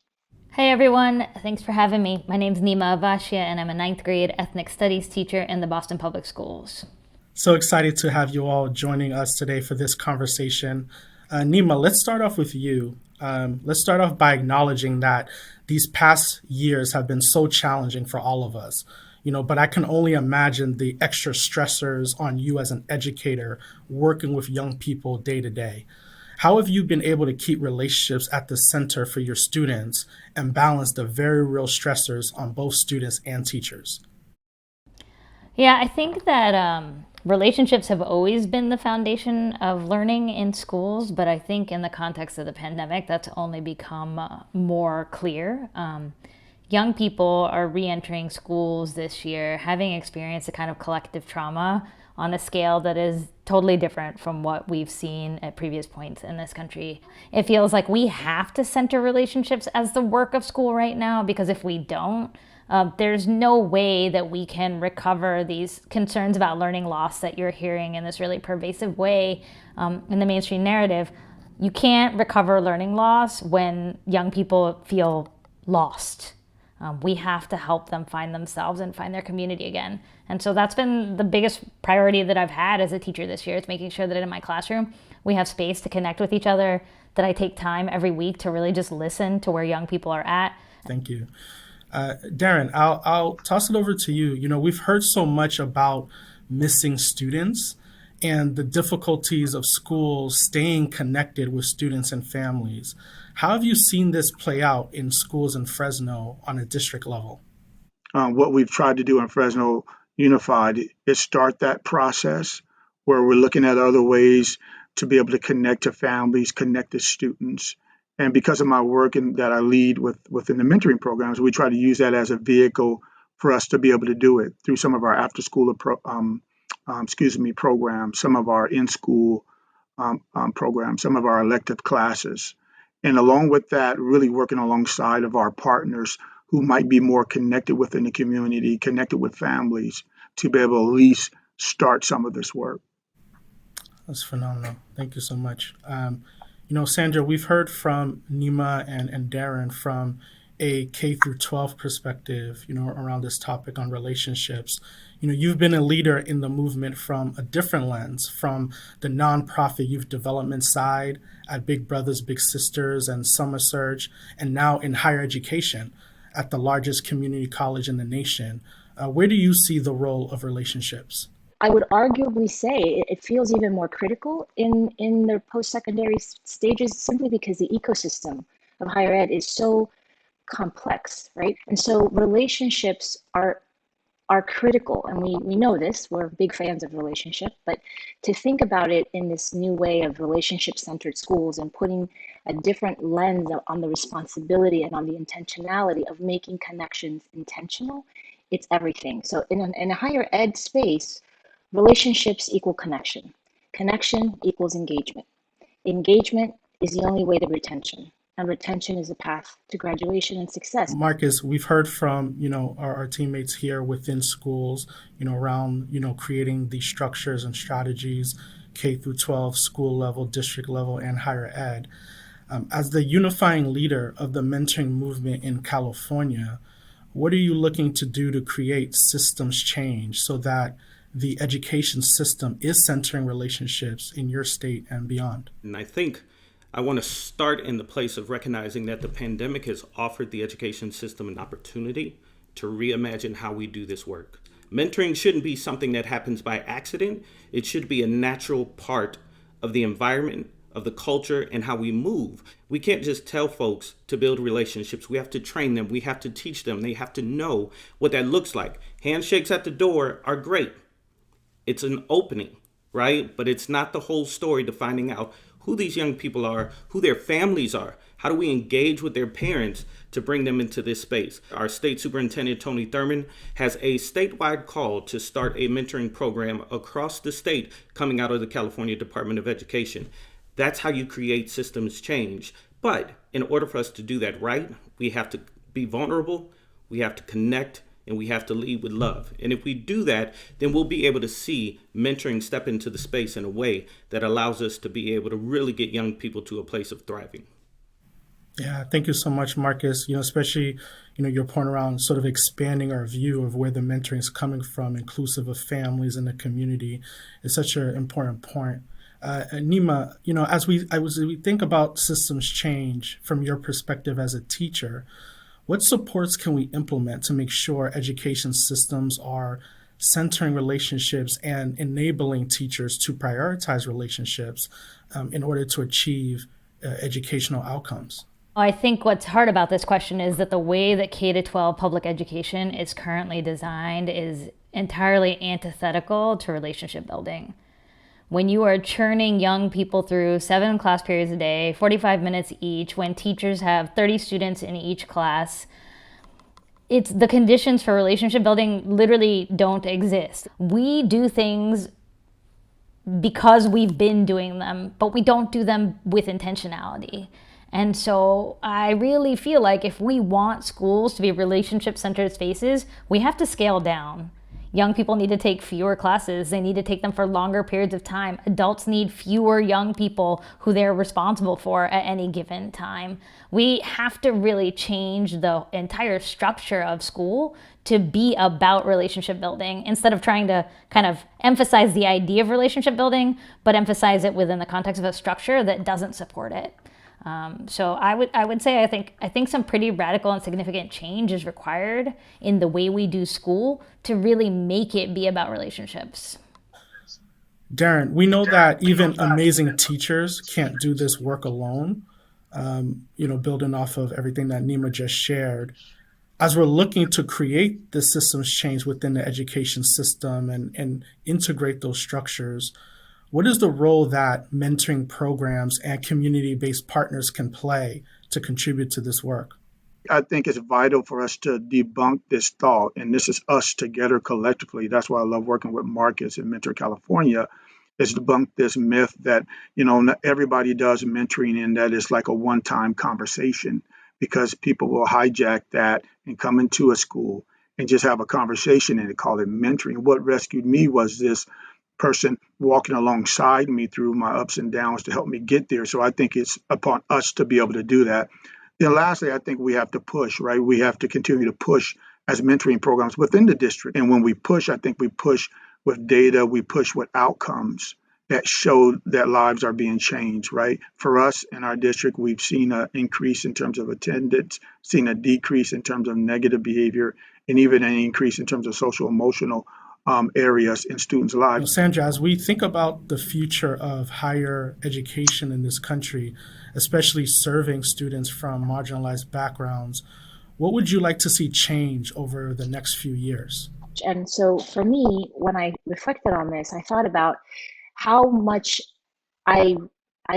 Hey everyone, thanks for having me. My name's Nima Avashia and I'm a 9th grade ethnic studies teacher in the Boston Public Schools. So excited to have you all joining us today for this conversation. Nima, let's start off with you. Let's start off by acknowledging that these past years have been so challenging for all of us. But I can only imagine the extra stressors on you as an educator working with young people day to day. How have you been able to keep relationships at the center for your students and balance the very real stressors on both students and teachers? Yeah, I think that relationships have always been the foundation of learning in schools, but I think in the context of the pandemic, that's only become more clear. Young people are re-entering schools this year, having experienced a kind of collective trauma on a scale that is totally different from what we've seen at previous points in this country. It feels like we have to center relationships as the work of school right now, because if we don't, there's no way that we can recover these concerns about learning loss that you're hearing in this really pervasive way in the mainstream narrative. You can't recover learning loss when young people feel lost. We have to help them find themselves and find their community again. And so that's been the biggest priority that I've had as a teacher this year. It's making sure that in my classroom, we have space to connect with each other, that I take time every week to really just listen to where young people are at. Thank you. Darren, I'll toss it over to you. We've heard so much about missing students and the difficulties of schools staying connected with students and families. How have you seen this play out in schools in Fresno on a district level? What we've tried to do in Fresno Unified is start that process where we're looking at other ways to be able to connect to families, connect to students. And because of my work that I lead within the mentoring programs, we try to use that as a vehicle for us to be able to do it through some of our after-school programs, some of our in-school programs, some of our elective classes. And along with that, really working alongside of our partners who might be more connected within the community, connected with families, to be able to at least start some of this work. That's phenomenal. Thank you so much. Sandra, we've heard from Nima and Darren from a K through 12 perspective, around this topic on relationships. You've been a leader in the movement from a different lens, from the nonprofit youth development side at Big Brothers Big Sisters and Summer Surge, and now in higher education at the largest community college in the nation. Where do you see the role of relationships? I would arguably say it feels even more critical in the post-secondary stages, simply because the ecosystem of higher ed is so complex, right? And so relationships are critical, and we know this. We're big fans of relationship, but to think about it in this new way of relationship-centered schools and putting a different lens on the responsibility and on the intentionality of making connections intentional, it's everything. So in a higher ed space, relationships equal connection. Connection equals engagement. Engagement is the only way to retention, and retention is a path to graduation and success. Marcus, we've heard from our teammates here within schools, around creating these structures and strategies, K through 12, school level, district level, and higher ed. As the unifying leader of the mentoring movement in California, what are you looking to do to create systems change so that the education system is centering relationships in your state and beyond? And I think I want to start in the place of recognizing that the pandemic has offered the education system an opportunity to reimagine how we do this work. Mentoring shouldn't be something that happens by accident. It should be a natural part of the environment, of the culture, and how we move. We can't just tell folks to build relationships. We have to train them. We have to teach them. They have to know what that looks like. Handshakes at the door are great. It's an opening, right? But it's not the whole story to finding out who these young people are, who their families are. How do we engage with their parents to bring them into this space? Our state superintendent, Tony Thurman, has a statewide call to start a mentoring program across the state coming out of the California Department of Education. That's how you create systems change. But in order for us to do that right, we have to be vulnerable, we have to connect, and we have to lead with love. And if we do that, then we'll be able to see mentoring step into the space in a way that allows us to be able to really get young people to a place of thriving. Yeah, thank you so much, Marcus. Especially, your point around sort of expanding our view of where the mentoring is coming from, inclusive of families and the community, is such an important point. Nima, as we think about systems change from your perspective as a teacher, what supports can we implement to make sure education systems are centering relationships and enabling teachers to prioritize relationships in order to achieve educational outcomes? I think what's hard about this question is that the way that K-12 public education is currently designed is entirely antithetical to relationship building. When you are churning young people through 7 class periods a day, 45 minutes each, when teachers have 30 students in each class, it's the conditions for relationship building literally don't exist. We do things because we've been doing them, but we don't do them with intentionality. And so I really feel like if we want schools to be relationship-centered spaces, we have to scale down. Young people need to take fewer classes. They need to take them for longer periods of time. Adults need fewer young people who they're responsible for at any given time. We have to really change the entire structure of school to be about relationship building instead of trying to kind of emphasize the idea of relationship building, but emphasize it within the context of a structure that doesn't support it. So I would say I think some pretty radical and significant change is required in the way we do school to really make it be about relationships. Darren, we know that even amazing teachers can't do this work alone. Building off of everything that Nima just shared, as we're looking to create the systems change within the education system and integrate those structures, what is the role that mentoring programs and community-based partners can play to contribute to this work? I think it's vital for us to debunk this thought, and this is us together collectively. That's why I love working with Marcus and Mentor California, is debunk this myth that, not everybody does mentoring and that it's like a one-time conversation, because people will hijack that and come into a school and just have a conversation and they call it mentoring. What rescued me was this person walking alongside me through my ups and downs to help me get there. So I think it's upon us to be able to do that. Then lastly, I think we have to push, right? We have to continue to push as mentoring programs within the district. And when we push, I think we push with data, we push with outcomes that show that lives are being changed, right? For us in our district, we've seen an increase in terms of attendance, seen a decrease in terms of negative behavior, and even an increase in terms of social emotional areas in students' lives. Sandra, as we think about the future of higher education in this country, especially serving students from marginalized backgrounds, what would you like to see change over the next few years? And so for me, when I reflected on this, I thought about how much I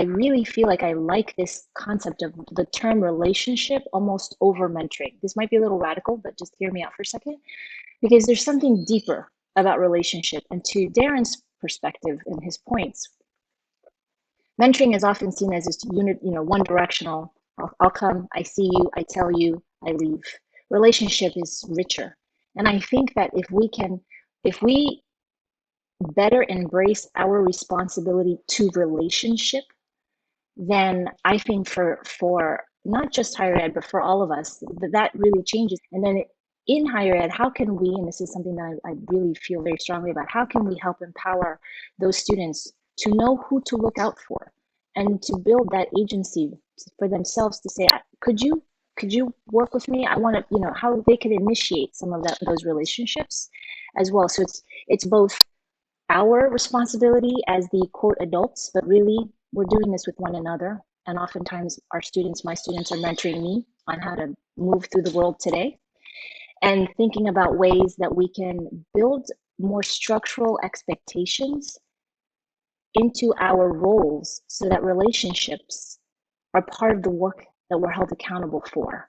really feel like I like this concept of the term relationship almost over mentoring. This might be a little radical, but just hear me out for a second, because there's something deeper about relationship. And to Darren's perspective and his points, mentoring is often seen as this one directional. I'll come, I see you, I tell you, I leave. Relationship is richer. And I think that if we better embrace our responsibility to relationship, then I think for not just higher ed, but for all of us, that really changes. And then in higher ed, how can we, and this is something that I really feel very strongly about, how can we help empower those students to know who to look out for and to build that agency for themselves to say, could you work with me? I want to, how they can initiate some of those relationships as well. So it's both our responsibility as the quote adults, but really we're doing this with one another. And oftentimes my students are mentoring me on how to move through the world today, and thinking about ways that we can build more structural expectations into our roles so that relationships are part of the work that we're held accountable for.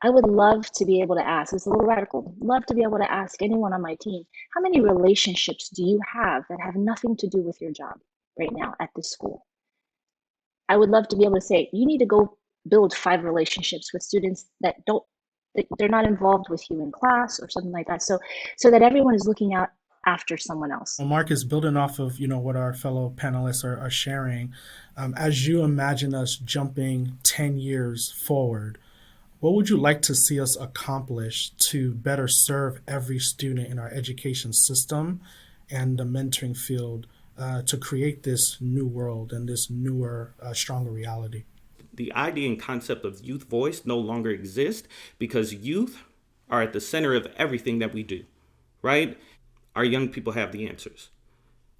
I would love to be able to ask, it's a little radical, love to be able to ask anyone on my team, how many relationships do you have that have nothing to do with your job right now at this school? I would love to be able to say, you need to go build 5 relationships with students that they're not involved with you in class or something like that. So that everyone is looking out after someone else. Well, Marcus, building off of what our fellow panelists are sharing, as you imagine us jumping 10 years forward, what would you like to see us accomplish to better serve every student in our education system and the mentoring field to create this new world and this newer, stronger reality? The idea and concept of youth voice no longer exists because youth are at the center of everything that we do, right? Our young people have the answers.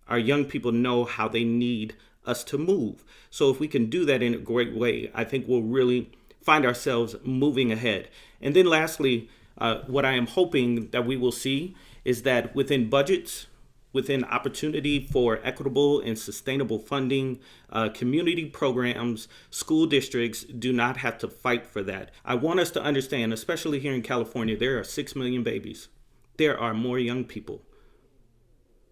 Our young people know how they need us to move. So if we can do that in a great way, I think we'll really find ourselves moving ahead. And then lastly, what I am hoping that we will see is that within budgets, within opportunity for equitable and sustainable funding, community programs, school districts do not have to fight for that. I want us to understand, especially here in California, there are 6 million babies. There are more young people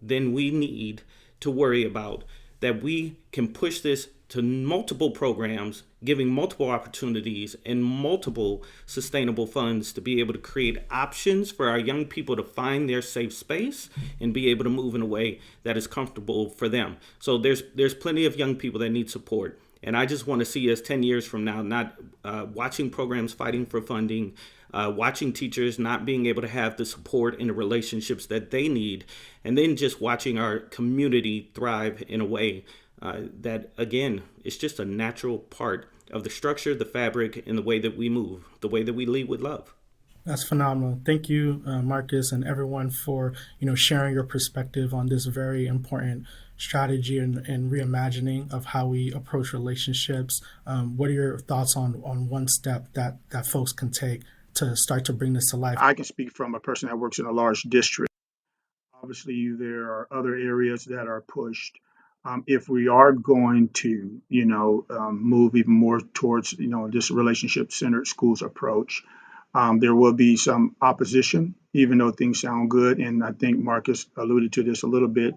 than we need to worry about, that we can push this to multiple programs, giving multiple opportunities and multiple sustainable funds to be able to create options for our young people to find their safe space and be able to move in a way that is comfortable for them. So there's plenty of young people that need support. And I just want to see us 10 years from now, not watching programs fighting for funding, watching teachers not being able to have the support and the relationships that they need, and then just watching our community thrive in a way that, again, is just a natural part of the structure, the fabric, and the way that we move, the way that we lead with love. That's phenomenal. Thank you, Marcus, and everyone for sharing your perspective on this very important strategy and reimagining of how we approach relationships. What are your thoughts on one step that folks can take to start to bring this to life? I can speak from a person that works in a large district. Obviously, there are other areas that are pushed. If we are going to, move even more towards, this relationship-centered schools approach, There will be some opposition, even though things sound good. And I think Marcus alluded to this a little bit.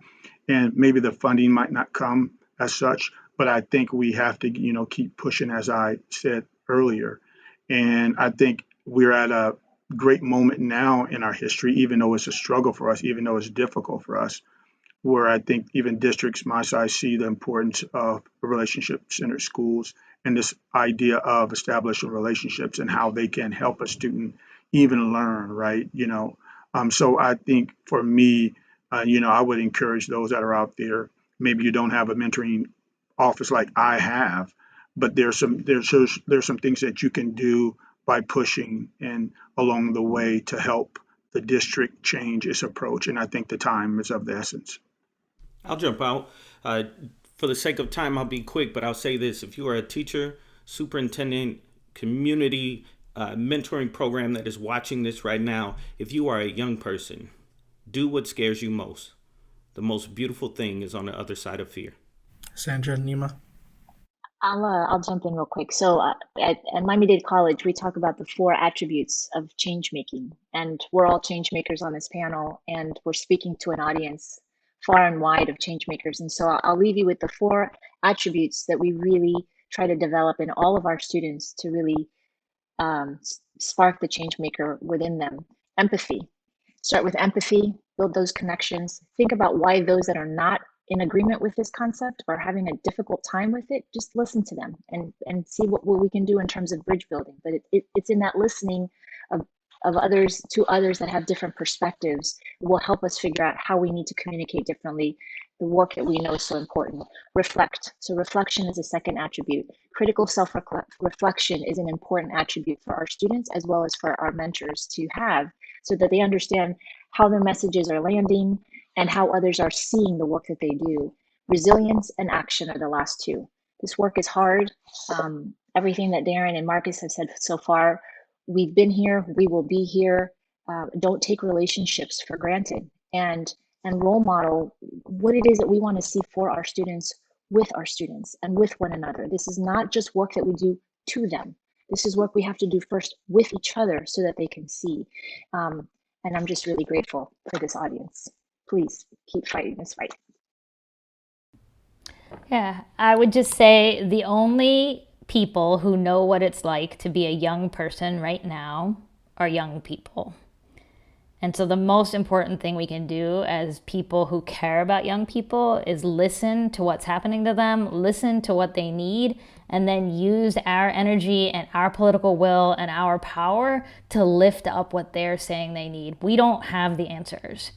And maybe the funding might not come as such, but I think we have to, keep pushing, as I said earlier. And I think we're at a great moment now in our history, even though it's a struggle for us, even though it's difficult for us, where I think even districts my size see the importance of relationship-centered schools and this idea of establishing relationships and how they can help a student even learn, right? So I think for me, I would encourage those that are out there. Maybe you don't have a mentoring office like I have, but there's some things that you can do by pushing and along the way to help the district change its approach. And I think the time is of the essence. I'll jump out. For the sake of time, I'll be quick, but I'll say this. If you are a teacher, superintendent, community mentoring program that is watching this right now, if you are a young person, do what scares you most. The most beautiful thing is on the other side of fear. Sandra, Nima? I'll jump in real quick. So at Miami-Dade College, we talk about the 4 attributes of change making, and we're all change makers on this panel, and we're speaking to an audience far and wide of change makers. And so I'll leave you with the 4 attributes that we really try to develop in all of our students to really spark the change maker within them. Empathy. Start with empathy, build those connections. Think about why those that are not in agreement with this concept or having a difficult time with it, just listen to them and see what we can do in terms of bridge building. But it's in that listening of others to others that have different perspectives will help us figure out how we need to communicate differently. The work that we know is so important. Reflect. So reflection is a second attribute. Critical self-reflection is an important attribute for our students as well as for our mentors to have so that they understand how their messages are landing and how others are seeing the work that they do. Resilience and action are the last 2. This work is hard. Everything that Darren and Marcus have said so far, we've been here, we will be here. Don't take relationships for granted and role model what it is that we want to see for our students, with our students and with one another. This is not just work that we do to them. This is work we have to do first with each other so that they can see. And I'm just really grateful for this audience. Please keep fighting this fight. Yeah, I would just say the only people who know what it's like to be a young person right now are young people. And so the most important thing we can do as people who care about young people is listen to what's happening to them, listen to what they need, and then use our energy and our political will and our power to lift up what they're saying they need. We don't have the answers.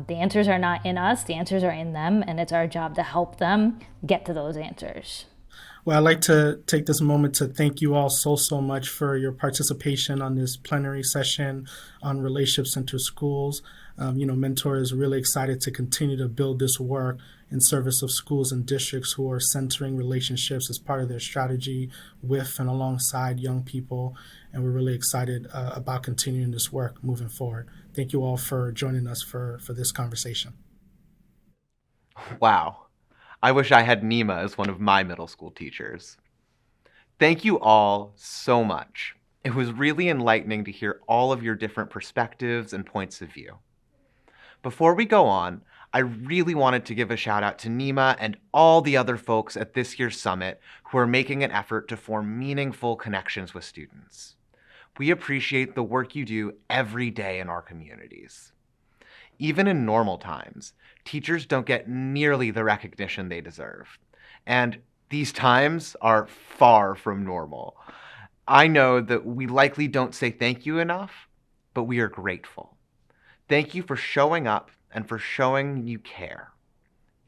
The answers are not in us, the answers are in them, and it's our job to help them get to those answers. Well, I'd like to take this moment to thank you all so much for your participation on this plenary session on relationship-centered schools. Mentor is really excited to continue to build this work in service of schools and districts who are centering relationships as part of their strategy with and alongside young people. And we're really excited about continuing this work moving forward. Thank you all for joining us for this conversation. Wow. I wish I had Nima as one of my middle school teachers. Thank you all so much. It was really enlightening to hear all of your different perspectives and points of view. Before we go on, I really wanted to give a shout out to Nima and all the other folks at this year's summit who are making an effort to form meaningful connections with students. We appreciate the work you do every day in our communities. Even in normal times, teachers don't get nearly the recognition they deserve. And these times are far from normal. I know that we likely don't say thank you enough, but we are grateful. Thank you for showing up and for showing you care.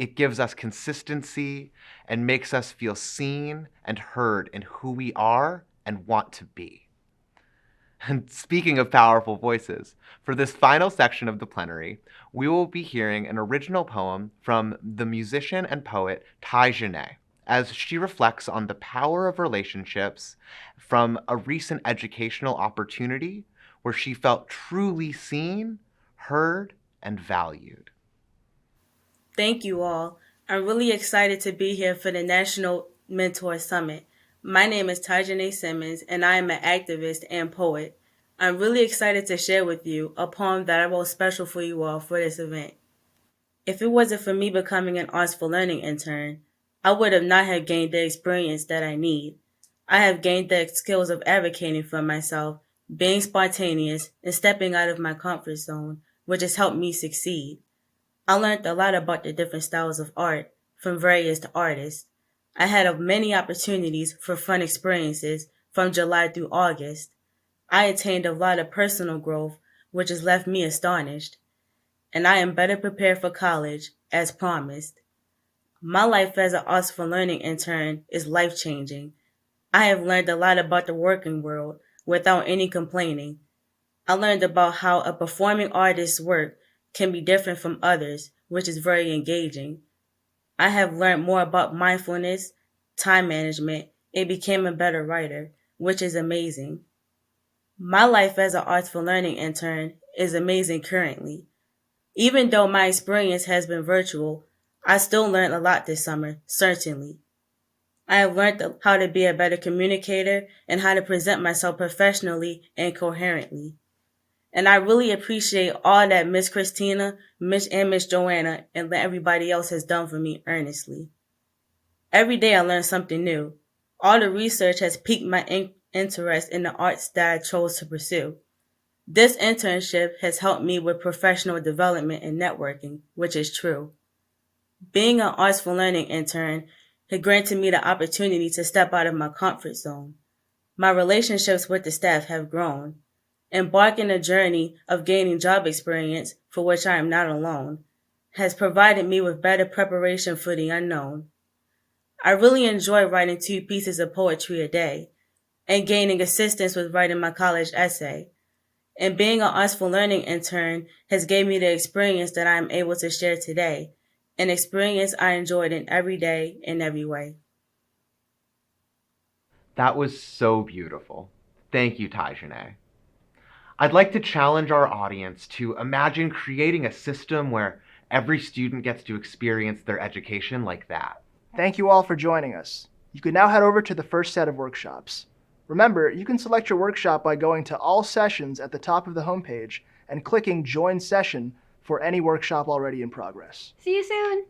It gives us consistency and makes us feel seen and heard in who we are and want to be. And speaking of powerful voices, for this final section of the plenary, we will be hearing an original poem from the musician and poet Ty Janae, as she reflects on the power of relationships from a recent educational opportunity where she felt truly seen, heard, and valued. Thank you all. I'm really excited to be here for the National Mentor Summit. My name is Tajane Simmons, and I am an activist and poet. I'm really excited to share with you a poem that I wrote special for you all for this event. If it wasn't for me becoming an Arts for Learning intern, I would have not have gained the experience that I need. I have gained the skills of advocating for myself, being spontaneous, and stepping out of my comfort zone, which has helped me succeed. I learned a lot about the different styles of art from various artists. I had many opportunities for fun experiences from July through August. I attained a lot of personal growth, which has left me astonished, and I am better prepared for college, as promised. My life as an Arts for Learning intern is life-changing. I have learned a lot about the working world without any complaining. I learned about how a performing artist's work can be different from others, which is very engaging. I have learned more about mindfulness, time management, and became a better writer, which is amazing. My life as an Arts for Learning intern is amazing currently. Even though my experience has been virtual, I still learned a lot this summer, certainly. I have learned how to be a better communicator and how to present myself professionally and coherently. And I really appreciate all that Miss Christina, Miss Joanna, and everybody else has done for me earnestly. Every day I learn something new. All the research has piqued my interest in the arts that I chose to pursue. This internship has helped me with professional development and networking, which is true. Being an Arts for Learning intern has granted me the opportunity to step out of my comfort zone. My relationships with the staff have grown. Embarking a journey of gaining job experience, for which I am not alone, has provided me with better preparation for the unknown. I really enjoy writing 2 pieces of poetry a day and gaining assistance with writing my college essay. And being an Arts for Learning intern has gave me the experience that I am able to share today, an experience I enjoyed in every day in every way. That was so beautiful. Thank you, Tajane. I'd like to challenge our audience to imagine creating a system where every student gets to experience their education like that. Thank you all for joining us. You can now head over to the first set of workshops. Remember, you can select your workshop by going to All Sessions at the top of the homepage and clicking Join Session for any workshop already in progress. See you soon!